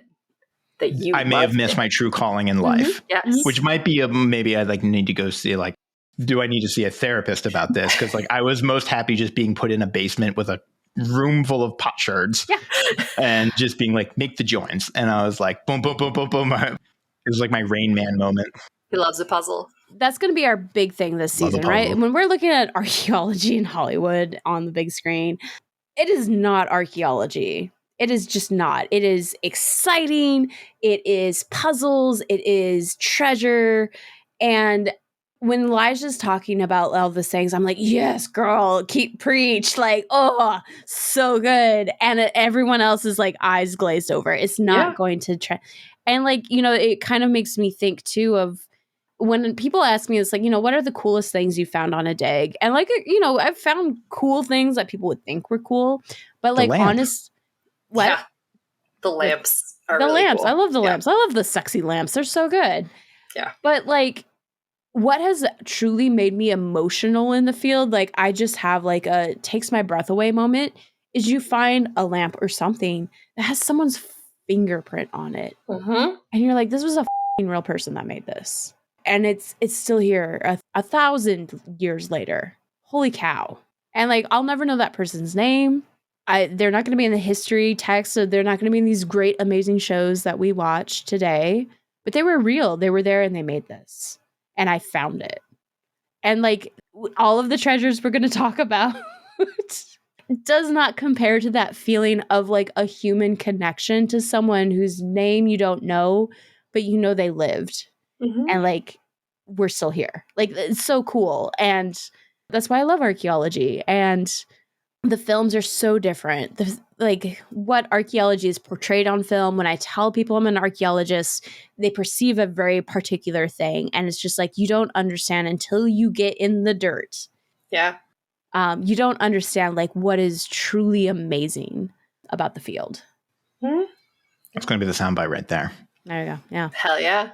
that I may have missed my true calling in life. Yes. Which might be maybe I like need to go see, like, do I need to see a therapist about this? Because like I was most happy just being put in a basement with a room full of potsherds and just being like, make the joins. And I was like, boom, boom, boom, boom, boom. It was like my Rain Man moment. He loves a puzzle. That's going to be our big thing this season, right? When we're looking at archaeology in Hollywood on the big screen, it is not archaeology. It is just not. It is exciting. It is puzzles. It is treasure. And when Elijah's talking about all the things, I'm like, yes, girl, keep preach. Like, oh, so good. And everyone else is like eyes glazed over. It's not going to try. And like, it kind of makes me think too of when people ask me, it's like, what are the coolest things you found on a dig? And like, I've found cool things that people would think were cool, but like what? Yeah. The lamps are the really lamps. Cool. I love the lamps. I love the sexy lamps. They're so good. Yeah. But like, what has truly made me emotional in the field, like I just have like a takes my breath away moment, is you find a lamp or something that has someone's fingerprint on it. And you're like, this was a real person that made this. And it's still here 1,000 years later. Holy cow. And like, I'll never know that person's name. They're not going to be in the history text, so they're not going to be in these great, amazing shows that we watch today. but they were real. They were there and they made this. And I found it. And like all of the treasures we're going to talk about does not compare to that feeling of like a human connection to someone whose name you don't know, but you know they lived. And like we're still here. Like it's so cool. And that's why I love archaeology. And the films are so different. Like what archaeology is portrayed on film, when I tell people I'm an archaeologist, they perceive a very particular thing. And it's just like, you don't understand until you get in the dirt. Yeah. You don't understand like what is truly amazing about the field. That's going to be the soundbite right there. There you go. Yeah. Hell yeah.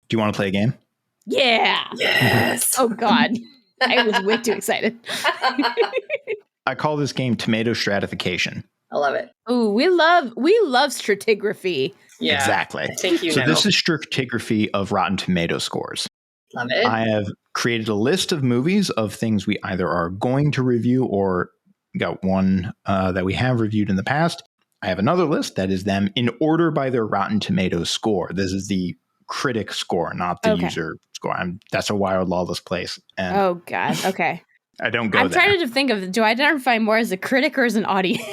Do you want to play a game? Yeah. Yes. Oh God. I was way too excited. I call this game tomato stratification. I love it. Oh, we love stratigraphy. Yeah, exactly. I think you know. This is stratigraphy of Rotten Tomato scores. Love it. I have created a list of movies of things we either are going to review or got one that we have reviewed in the past. I have another list that is them in order by their Rotten Tomatoes score. This is the critic score, not the user score. That's a wild, lawless place. And oh God. Okay. I don't go I'm there. trying to think of, do I identify more as a critic or as an audience?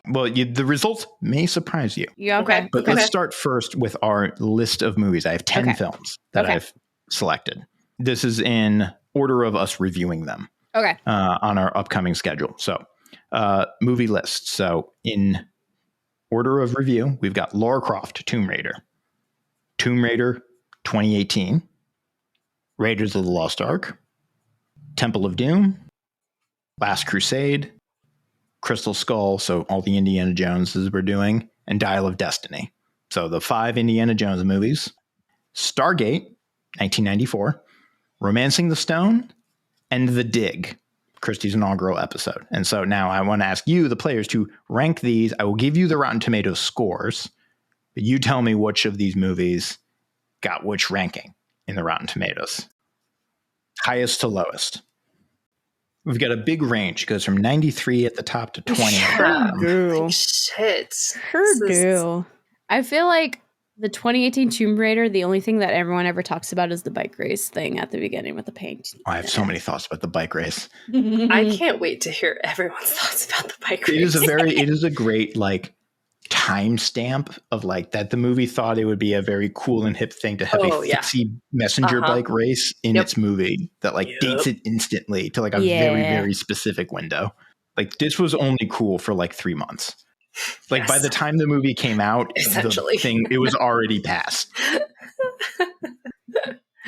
Well, the results may surprise you. Yeah, okay. But let's start first with our list of movies. I have 10 films that I've selected. This is in order of us reviewing them. Okay. On our upcoming schedule. So, movie list. So, in order of review, we've got Lara Croft, Tomb Raider 2018, Raiders of the Lost Ark, Temple of Doom, Last Crusade, Crystal Skull, so all the Indiana Joneses we're doing, and Dial of Destiny. So the 5 Indiana Jones movies. Stargate, 1994, Romancing the Stone, and The Dig, Christie's inaugural episode. And so now I want to ask you, the players, to rank these. I will give you the Rotten Tomatoes scores, but you tell me which of these movies got which ranking in the Rotten Tomatoes. Highest to lowest. We've got a big range. It goes from 93 at the top to 20 at the bottom. Shit. Purdue. I feel like the 2018 Tomb Raider, the only thing that everyone ever talks about is the bike race thing at the beginning with the paint. Oh, I have so many thoughts about the bike race. I can't wait to hear everyone's thoughts about the bike race. It is a great like timestamp of like that the movie thought it would be a very cool and hip thing to have a fixie messenger bike race in its movie that like dates it instantly to like a very, very specific window. Like this was only cool for like 3 months. Like by the time the movie came out, the thing, it was already past.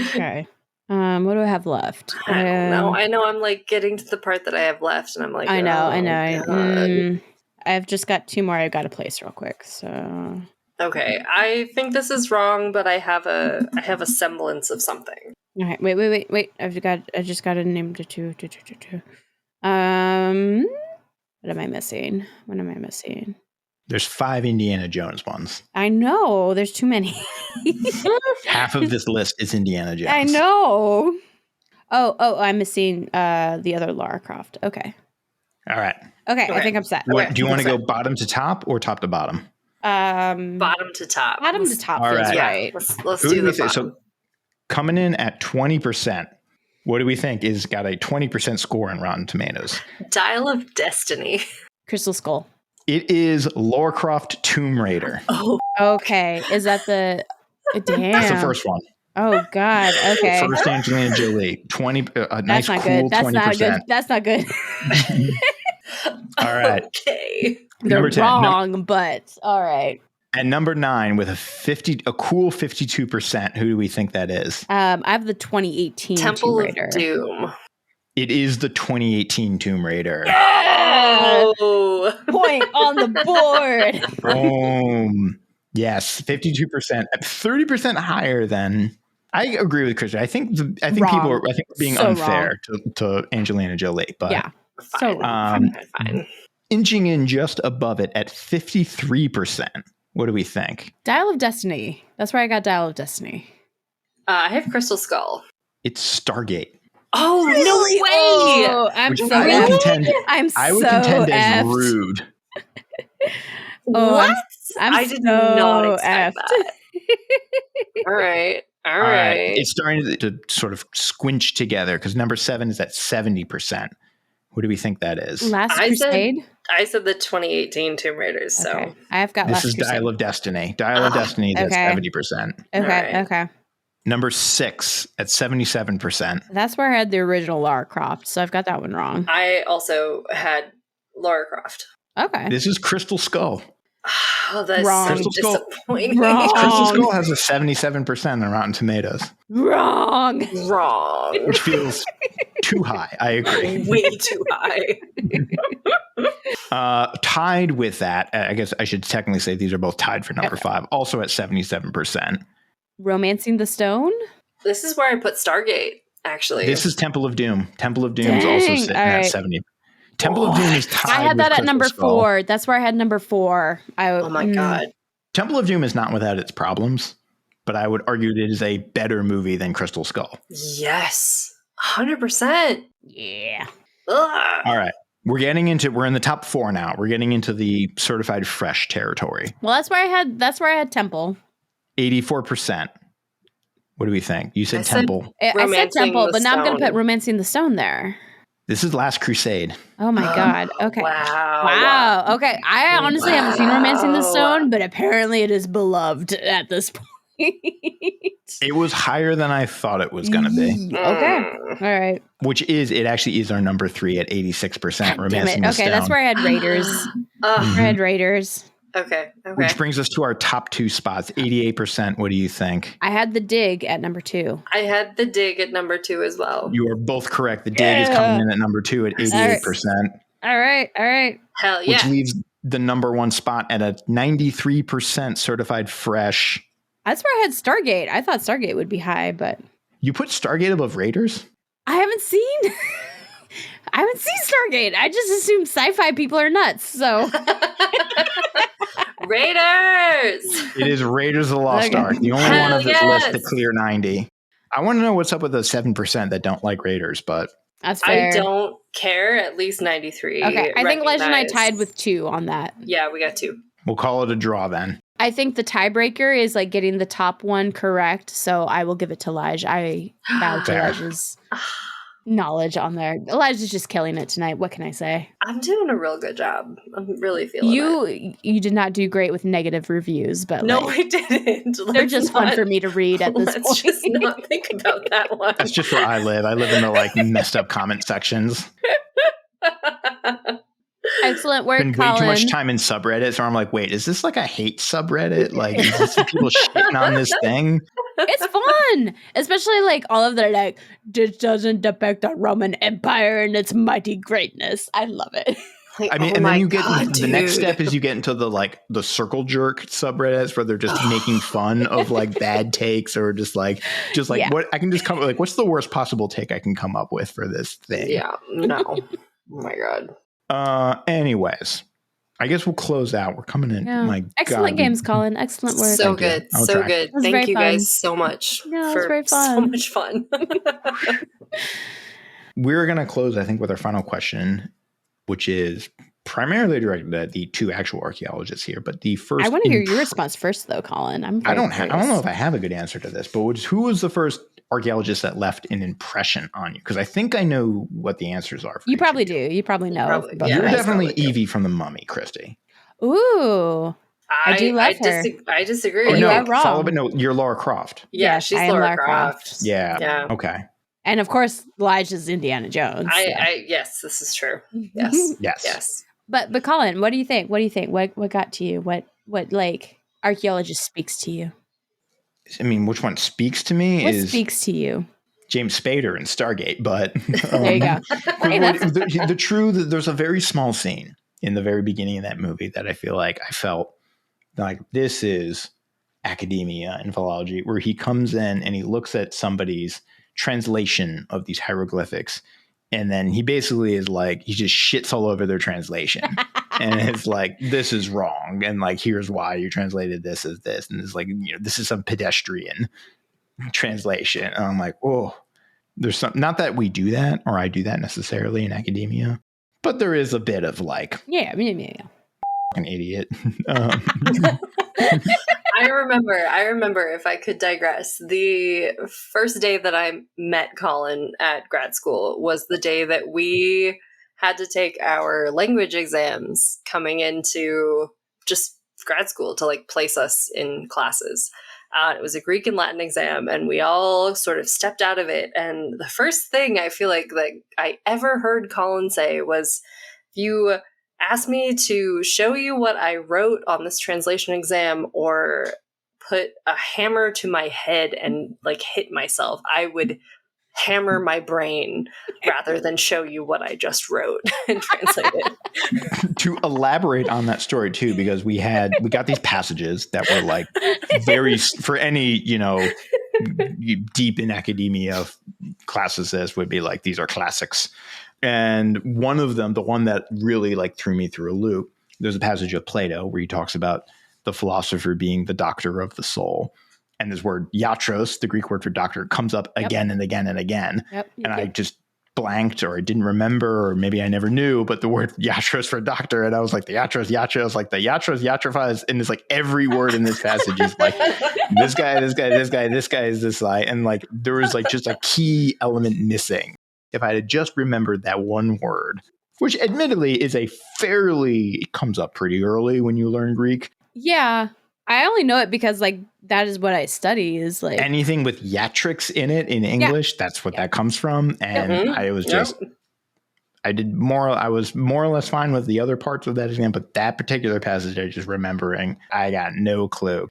Okay. What do I have left? I don't know. I know I'm like getting to the part that I have left and I'm like, I know. I've just got 2 more I've got to place real quick. So okay, I think this is wrong, but I have a semblance of something. Okay, wait. I just got to name the two. What am I missing? There's 5 Indiana Jones ones. I know. There's too many. Half of this list is Indiana Jones. I know. Oh, I'm missing the other Lara Croft. Okay. All right. Okay, I think I'm set. Do you want to go bottom to top or top to bottom? Bottom to top. Bottom to top all feels right. Let's do the bottom. So coming in at 20%, what do we think is got a 20% score in Rotten Tomatoes? Dial of Destiny. Crystal Skull. It is Lara Croft Tomb Raider. Oh. Okay. Is that the... Damn. That's the first one. Oh, God. Okay. First Angelina Jolie. 20, a nice, not cool good. That's 20%. not good. That's not good. All right. Okay. They're number 10. wrong, but all right. And number 9 with a cool 52%. Who do we think that is? I have the 2018 Temple Tomb Raider. of Doom. It is the 2018 Tomb Raider. Oh. Point on the board. Boom. Yes, 52%, 30% higher than. I agree with Christian. I think people are being so unfair to Angelina Jolie, but yeah, so fine. Inching in just above it at 53%. What do we think? Dial of Destiny. That's where I got Dial of Destiny. I have Crystal Skull. It's Stargate. Oh, really? No way! Oh, I'm Which so I would contend as rude. What? I did not expect that. All right. It's starting to sort of squinch together because number 7 is at 70%. What do we think that is? Last Crusade? I said the 2018 Tomb Raiders. So okay. I've got This is Crusade. Dial of Destiny. Dial of Destiny is at 70%. Okay. Number 6 at 77%. That's where I had the original Lara Croft, so I've got that one wrong. I also had Lara Croft. Okay. This is Crystal Skull. Oh, that's wrong. so disappointing. Wrong. Crystal Skull has a 77% on Rotten Tomatoes. Wrong. Which feels too high. I agree. Way too high. Tied with that, I guess I should technically say these are both tied for number 5, also at 77%. Romancing the Stone? This is where I put Stargate, actually. This is Temple of Doom. Temple of Doom is also sitting at 70. Temple of Doom is tied. I had that with at number Skull. 4. That's where I had number 4. Oh my God. Temple of Doom is not without its problems, but I would argue it is a better movie than Crystal Skull. Yes. 100%. Yeah. Ugh. All right. We're in the top 4 now. We're getting into the certified fresh territory. Well, that's where I had Temple. 84%. What do we think? You said Temple. I said Temple, but now I'm going to put Romancing the Stone there. This is Last Crusade. Oh my God. Okay. Wow. Okay. I honestly haven't seen Romancing the Stone, but apparently it is beloved at this point. It was higher than I thought it was going to be. Okay. All right. It actually is our number 3 at 86%. Romancing the Stone. Okay, that's where I had Raiders. I had Raiders. Okay. Which brings us to our top 2 spots. 88%. What do you think? I had The Dig at number 2. I had The Dig at number 2 as well. You are both correct. The Dig is coming in at number 2 at 88%. All right. Hell yeah. Which leaves the number 1 spot at a 93% certified fresh. That's where I had Stargate. I thought Stargate would be high, but you put Stargate above Raiders? I haven't seen Stargate. I just assume sci-fi people are nuts. So Raiders. It is Raiders of the Lost Ark. The only one of this list to clear 90. I want to know what's up with the 7% that don't like Raiders, but that's fair. I don't care. At least 93. Okay, I think Elijah and I tied with 2 on that. Yeah, we got 2. We'll call it a draw then. I think the tiebreaker is like getting the top one correct, so I will give it to Elijah. I bow to Elijah's knowledge on there. Elijah's just killing it tonight. What can I say? I'm doing a real good job. I'm really feeling it. You did not do great with negative reviews, but no, I didn't. They're just fun for me to read at this point. Let's just not think about that one. That's just where I live. I live in the messed up comment sections. Excellent work, Colin. Way too much time in subreddits, where I'm like, wait, is this like a hate subreddit? Like, is this people shitting on this thing? It's fun, especially like all of their like, this doesn't depict the Roman Empire and its mighty greatness. I love it. Like, I mean, and then you get the next step is you get into the circle jerk subreddits where they're just making fun of like bad takes or just like what I can just come like, what's the worst possible take I can come up with for this thing? Yeah, no, oh my God. Anyways, I guess we'll close out. We're coming in. Yeah. My excellent God. games, Colin. Excellent work. So good. So good. Thank you guys so much. Yeah, it was very fun. So much fun. We're going to close, I think, with our final question, which is primarily directed at the 2 actual archaeologists here. But the first, I want to hear your response first, though, Colin. I don't know if I have a good answer to this, but who was the first archaeologist that left an impression on you? Because I think I know what the answers are. You probably do. You probably know. You're definitely Evie from The Mummy, Christy. Ooh. I do love her. I disagree. Oh, you are wrong. You're Laura Croft. Yeah, she's Laura Croft. Yeah. Okay. And of course, Elijah's Indiana Jones. Yes, this is true. Yes. Yes. But Colin, what do you think? What got to you? What like archaeologist speaks to you? I mean, which one speaks to me? What speaks to you? James Spader in Stargate, but there you go. There's a very small scene in the very beginning of that movie that I felt like this is academia and philology, where he comes in and he looks at somebody's translation of these hieroglyphics, and then he basically is like, he just shits all over their translation. And it's like, this is wrong. And like, here's why you translated this as this. And it's like, this is some pedestrian translation. And I'm like, oh, there's some, not that we do that or I do that necessarily in academia, but there is a bit of like, yeah. an idiot. I remember, if I could digress, the first day that I met Colin at grad school was the day that we had to take our language exams coming into just grad school to like place us in classes. It was a Greek and Latin exam, and we all sort of stepped out of it. And the first thing I feel like that I ever heard Colin say was, "You asked me to show you what I wrote on this translation exam or put a hammer to my head and like hit myself, I would hammer my brain rather than show you what I just wrote and translated." To elaborate on that story too, because we got these passages that were like very, for any, deep in academia classes, this would be like, these are classics. And one of them, the one that really like threw me through a loop, there's a passage of Plato where he talks about the philosopher being the doctor of the soul. And this word iatros, the Greek word for doctor, comes up again and again and again. And I just blanked, or I didn't remember, or maybe I never knew, but the word iatros for doctor. And I was like, the iatros, like the iatros, iatrophos. And it's like every word in this passage is like, this guy is this guy. And like, there was like just a key element missing. If I had just remembered that one word, which admittedly is it comes up pretty early when you learn Greek. Yeah. I only know it because like that is what I study, is like anything with iatrix in it in English. That's what that comes from. And I was just, I was more or less fine with the other parts of that exam, but that particular passage I just remembering, I got no clue.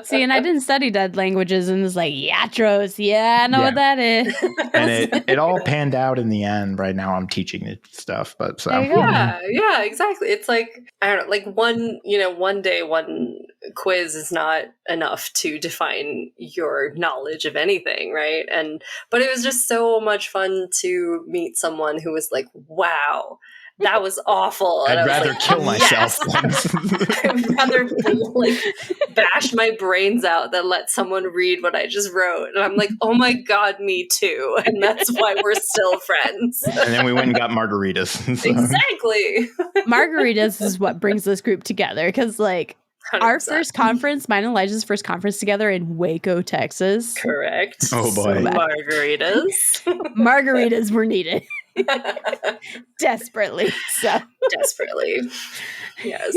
See, and I didn't study dead languages, and it's like iatros. Yeah, I know what that is. And it all panned out in the end. Right now I'm teaching it stuff, but so yeah, exactly. It's like, I don't know, like one day, one quiz is not enough to define your knowledge of anything, right? But it was just so much fun to meet someone who was like, wow, that was awful. And I'd rather kill myself. I'd rather like bash my brains out than let someone read what I just wrote. And I'm like, oh my God, me too. And that's why we're still friends. And then we went and got margaritas. So. Exactly. Margaritas is what brings this group together. Because like 100%. Our first conference, mine and Elijah's first conference together in Waco, Texas. Correct. Oh boy. So margaritas. Margaritas were needed. Desperately. Yes.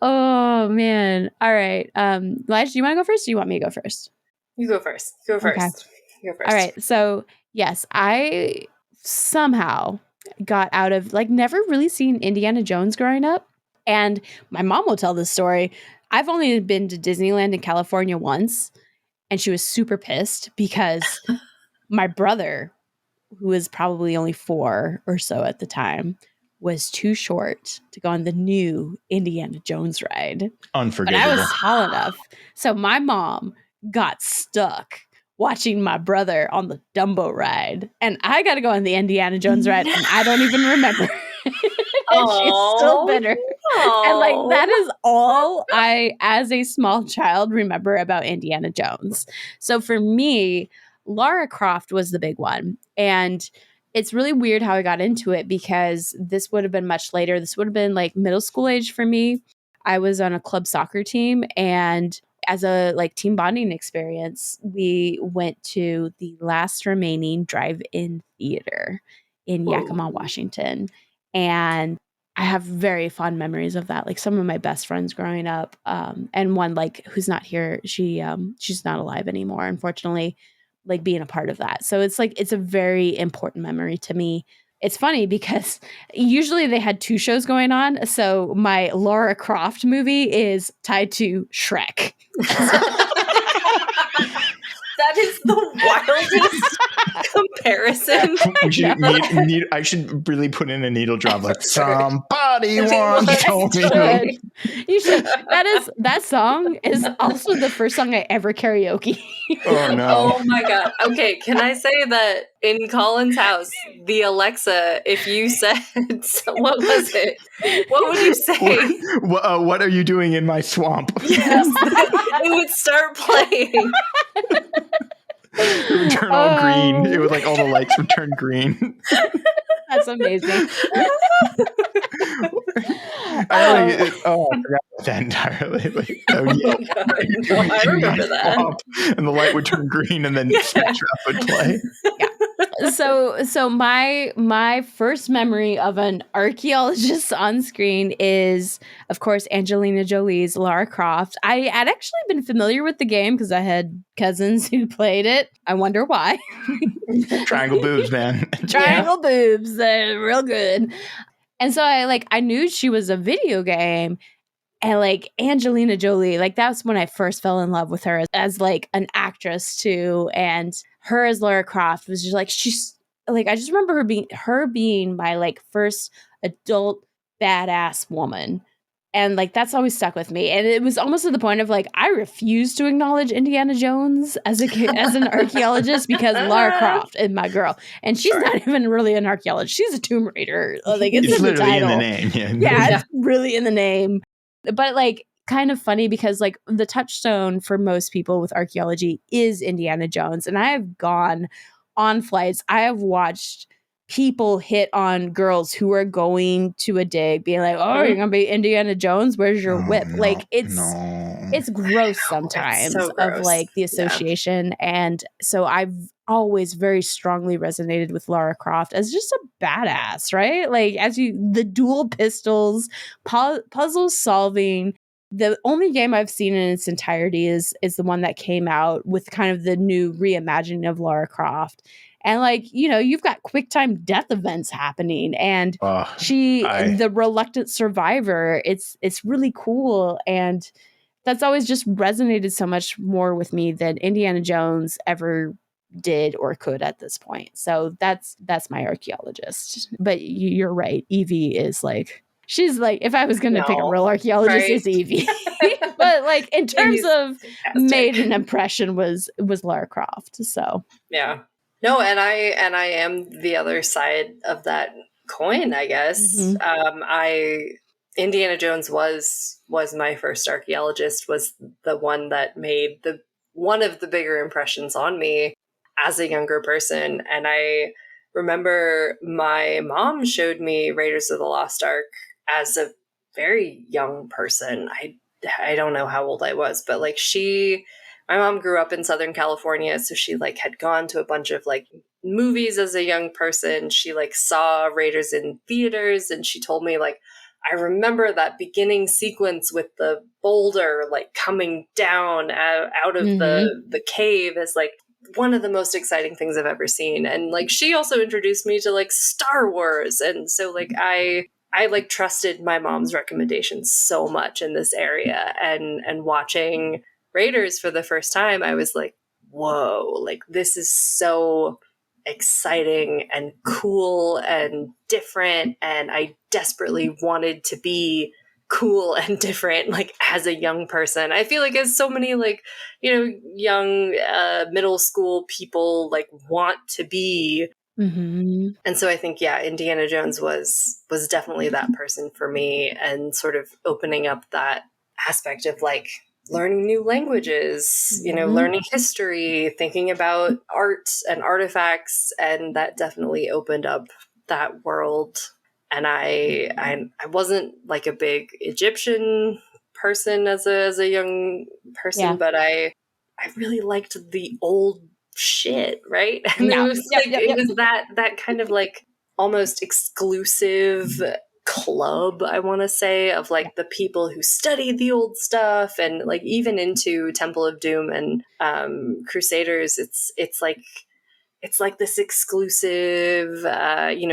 Oh man. All right. Elijah, do you want to go first, or do you want me to go first? You go first. Okay. All right. So yes, I somehow got out of like never really seen Indiana Jones growing up. And my mom will tell this story. I've only been to Disneyland in California once, and she was super pissed because my brother, who was probably only 4 or so at the time, was too short to go on the new Indiana Jones ride. Unforgivable. But I was tall enough. So my mom got stuck watching my brother on the Dumbo ride. And I got to go on the Indiana Jones ride, and I don't even remember. And she's still bitter. And like that is all I, as a small child, remember about Indiana Jones. So for me, Lara Croft was the big one. And it's really weird how I got into it, because this would have been much later. This would have been like middle school age for me. I was on a club soccer team, and as a like team bonding experience, we went to the last remaining drive-in theater in Yakima, Washington. And I have very fond memories of that. Like some of my best friends growing up, and one like who's not here, she's not alive anymore, unfortunately, like being a part of that. So it's like, it's a very important memory to me. It's funny because usually they had 2 shows going on. So my Lara Croft movie is tied to Shrek. That is the wildest comparison. I should really put in a needle drop like somebody once told me. You should. That song is also the first song I ever karaoke. Oh no. Oh my God. Okay, can I say that in Colin's house, the Alexa, if you said, what was it? What would you say? What are you doing in my swamp? Yes, it would start playing. It would turn all green. It would like all the lights would turn green. That's amazing. I forgot that entirely. Oh my God, no, I remember that. And the light would turn green, and then Snapchat would play. Yeah. So my first memory of an archaeologist on screen is, of course, Angelina Jolie's Lara Croft. I had actually been familiar with the game because I had cousins who played it. I wonder why. Triangle boobs, man. Triangle boobs. They're real good. And so I knew she was a video game. And like Angelina Jolie, like that's when I first fell in love with her as like an actress too. And her as Lara Croft was just like, she's like, I just remember her being my like first adult badass woman. And like that's always stuck with me. And it was almost to the point of like I refuse to acknowledge Indiana Jones as an archaeologist because Lara Croft is my girl, and she's not even really an archaeologist. She's a tomb raider. Like it's in the title. In the name. Yeah, it's really in the name. But like kind of funny because like the touchstone for most people with archaeology is Indiana Jones. And I have gone on flights. I have watched people hit on girls who are going to a dig being like, oh, you're gonna be Indiana Jones, where's your whip? Like it's gross sometimes. It's so gross. Of like the association. And so I've always very strongly resonated with Lara Croft as just a badass, right? Like the dual pistols, puzzle solving. The only game I've seen in its entirety is the one that came out with kind of the new reimagining of Lara Croft. And like, you've got quick time death events happening, and the reluctant survivor, it's really cool. And that's always just resonated so much more with me than Indiana Jones ever did or could at this point. So that's my archaeologist. But you're right. Evie is like, she's like, if I was going to pick a real archaeologist, it's Evie. But like in terms of made an impression was Lara Croft. So yeah. No, and I am the other side of that coin, I guess. Mm-hmm. Indiana Jones was my first archaeologist, was the one that made one of the bigger impressions on me as a younger person. And I remember my mom showed me Raiders of the Lost Ark as a very young person. I don't know how old I was, but like my mom grew up in Southern California, so she like had gone to a bunch of like movies as a young person. She like saw Raiders in theaters, and she told me like, I remember that beginning sequence with the boulder like coming down out of the cave as like one of the most exciting things I've ever seen. And like she also introduced me to like Star Wars, and so like I like trusted my mom's recommendations so much in this area, and watching Raiders for the first time, I was like, whoa, like this is so exciting and cool and different. And I desperately wanted to be cool and different, like as a young person. I feel like as so many like, young middle school people like want to be. Mm-hmm. And so I think, Indiana Jones was definitely that person for me, and sort of opening up that aspect of like learning new languages, learning history, thinking about art and artifacts. And that definitely opened up that world. And I wasn't like a big Egyptian person as a young person, but I really liked the old shit, right? And it was it was that kind of like almost exclusive club, I want to say, of like the people who studied the old stuff, and like even into Temple of Doom and Crusaders, it's like this exclusive,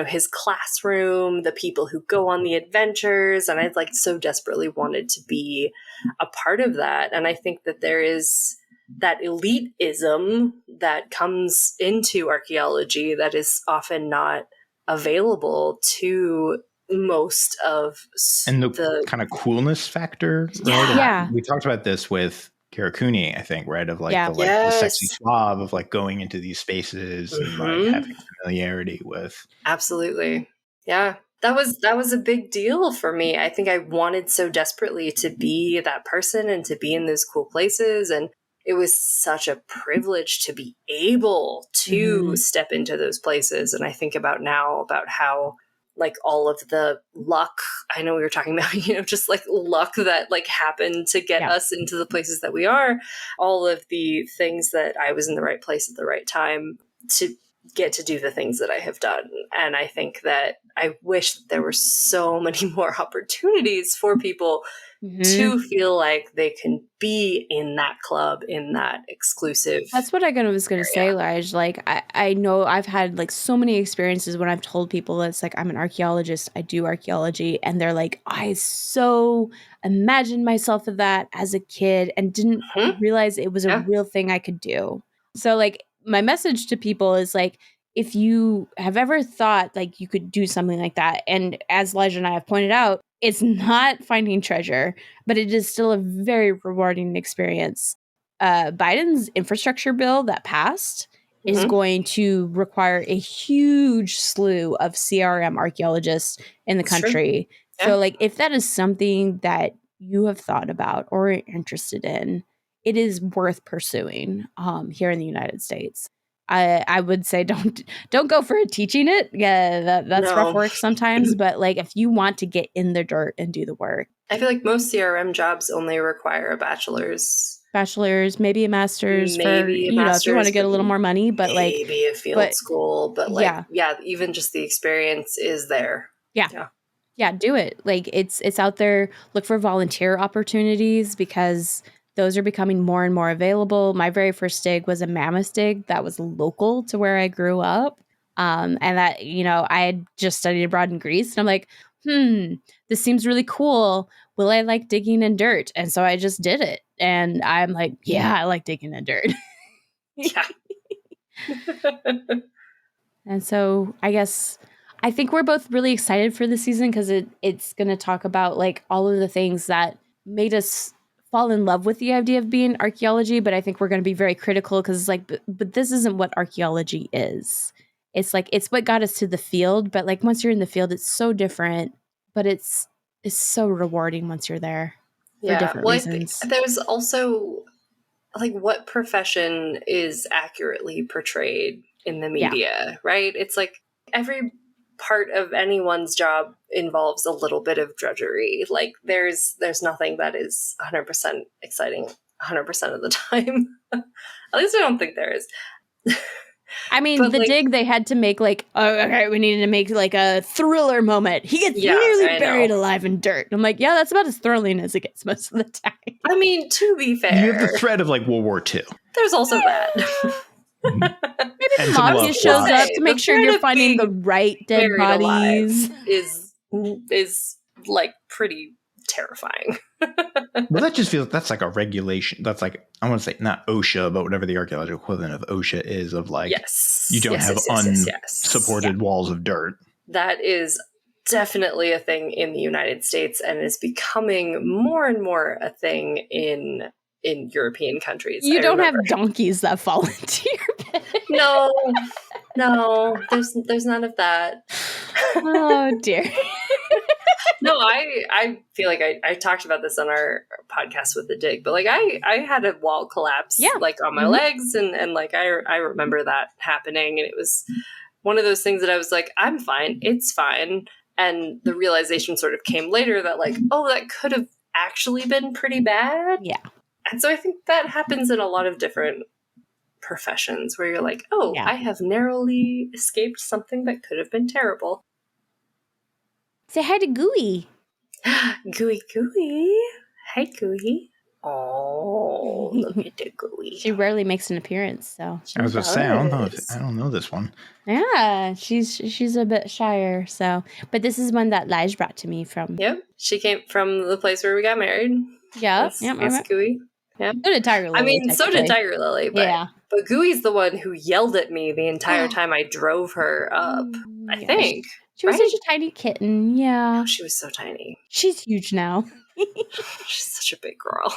his classroom, the people who go on the adventures, and I like so desperately wanted to be a part of that. And I think that there is that elitism that comes into archaeology that is often not available to most of the kind of coolness factor, right? Yeah. We talked about this with Kirakuni, I think, right? Of like the sexy suave of like going into these spaces and like having familiarity with. Absolutely. Yeah. That was a big deal for me. I think I wanted so desperately to be that person and to be in those cool places. And it was such a privilege to be able to step into those places. And I think about now about how like all of the luck. I know we were talking about, just like luck that like happened to get us into the places that we are. All of the things that I was in the right place at the right time to get to do the things that I have done. And I think that I wish that there were so many more opportunities for people to feel like they can be in that club, in that exclusive. That's what I was going to say, Lige. Like, I know I've had like so many experiences when I've told people it's like, I'm an archaeologist, I do archaeology. And they're like, I so imagined myself of that as a kid and didn't realize it was a real thing I could do. So like my message to people is like, if you have ever thought like you could do something like that, and as Lige and I have pointed out, it's not finding treasure, but it is still a very rewarding experience. Biden's infrastructure bill that passed is going to require a huge slew of CRM archaeologists in the country. So like if that is something that you have thought about or are interested in, it is worth pursuing here in the United States. I would say don't go for teaching it. Yeah, that's rough work sometimes. But like if you want to get in the dirt and do the work, I feel like most CRM jobs only require a bachelor's, maybe a master's, if you want to get a little more money. But maybe a field school. But like even just the experience is there. Yeah, do it. Like it's out there. Look for volunteer opportunities because those are becoming more and more available. My very first dig was a mammoth dig that was local to where I grew up. And that, I had just studied abroad in Greece. And I'm like, this seems really cool. Will I like digging in dirt? And so I just did it. And I'm like, yeah, I like digging in dirt. And so I think we're both really excited for the season because it's going to talk about like all of the things that made us fall in love with the idea of being archaeology, but I think we're going to be very critical because it's like, but this isn't what archaeology is. It's like, it's what got us to the field, but like once you're in the field, it's so different, but it's so rewarding once you're there for different reasons. There's also like what profession is accurately portrayed in the media, right? It's like every part of anyone's job involves a little bit of drudgery. Like there's nothing that is 100% exciting 100% of the time. At least I don't think there is. I mean, but the dig they had to make like, we needed to make like a thriller moment. He gets nearly buried alive in dirt. I'm like, that's about as thrilling as it gets most of the time. I mean, to be fair, you have the threat of like World War II. There's also that. Maybe the mafia shows up to make sure you're finding the right dead bodies. Is like pretty terrifying. Well, that just feels that's like a regulation. That's like I want to say not OSHA, but whatever the archaeological equivalent of OSHA is of like you don't have unsupported walls of dirt. That is definitely a thing in the United States and is becoming more and more a thing in European countries. You don't have donkeys that fall into your bed. No, there's none of that. Oh dear. No, I feel like I talked about this on our podcast with the dig, but like I had a wall collapse like on my legs and like I remember that happening, and it was one of those things that I was like, I'm fine, it's fine. And the realization sort of came later that like, oh, that could have actually been pretty bad. Yeah. And so I think that happens in a lot of different professions where you're like, oh, I have narrowly escaped something that could have been terrible. Say hi to Gooey. Gooey. Hi, Gooey. Oh, look at the Gooey. She rarely makes an appearance, so. I was going to say, I don't know this one. Yeah, she's a bit shyer, so. But this is one that Lige brought to me from. Yep, she came from the place where we got married. Yeah, that's Gooey. Yeah. So did Tiger Lily. I mean, so did Tiger Lily, but Gooey's the one who yelled at me the entire time I drove her up, I think. She was such a tiny kitten, Oh, she was so tiny. She's huge now. She's such a big girl.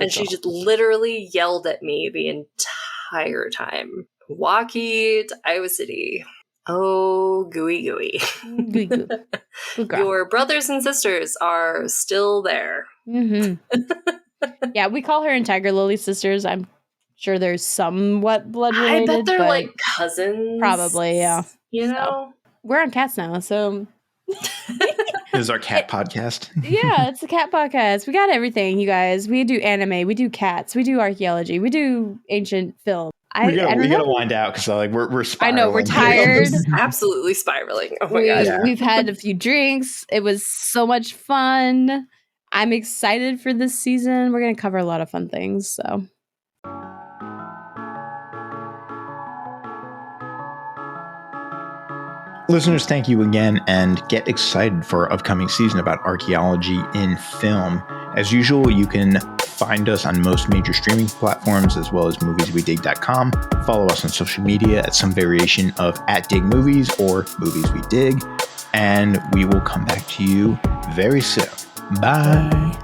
And she just literally yelled at me the entire time. Milwaukee to Iowa City. Oh, Gooey. Gooey. Your brothers and sisters are still there. Mm-hmm. Yeah, we call her and Tiger Lily sisters. I'm sure there's somewhat blood related. I bet they're like cousins. Probably, yeah. You know? We're on cats now, so This is our cat podcast. Yeah, it's a cat podcast. We got everything, you guys. We do anime, we do cats, we do archaeology, we do ancient film. We gotta wind out because we're spiraling. I know, we're tired. Absolutely spiraling. Oh my god. Yeah. We've had a few drinks. It was so much fun. I'm excited for this season. We're gonna cover a lot of fun things. So listeners, thank you again, and get excited for our upcoming season about archaeology in film. As usual, you can find us on most major streaming platforms as well as movieswedig.com. Follow us on social media at some variation of @digmovies or movieswedig, and we will come back to you very soon. Bye.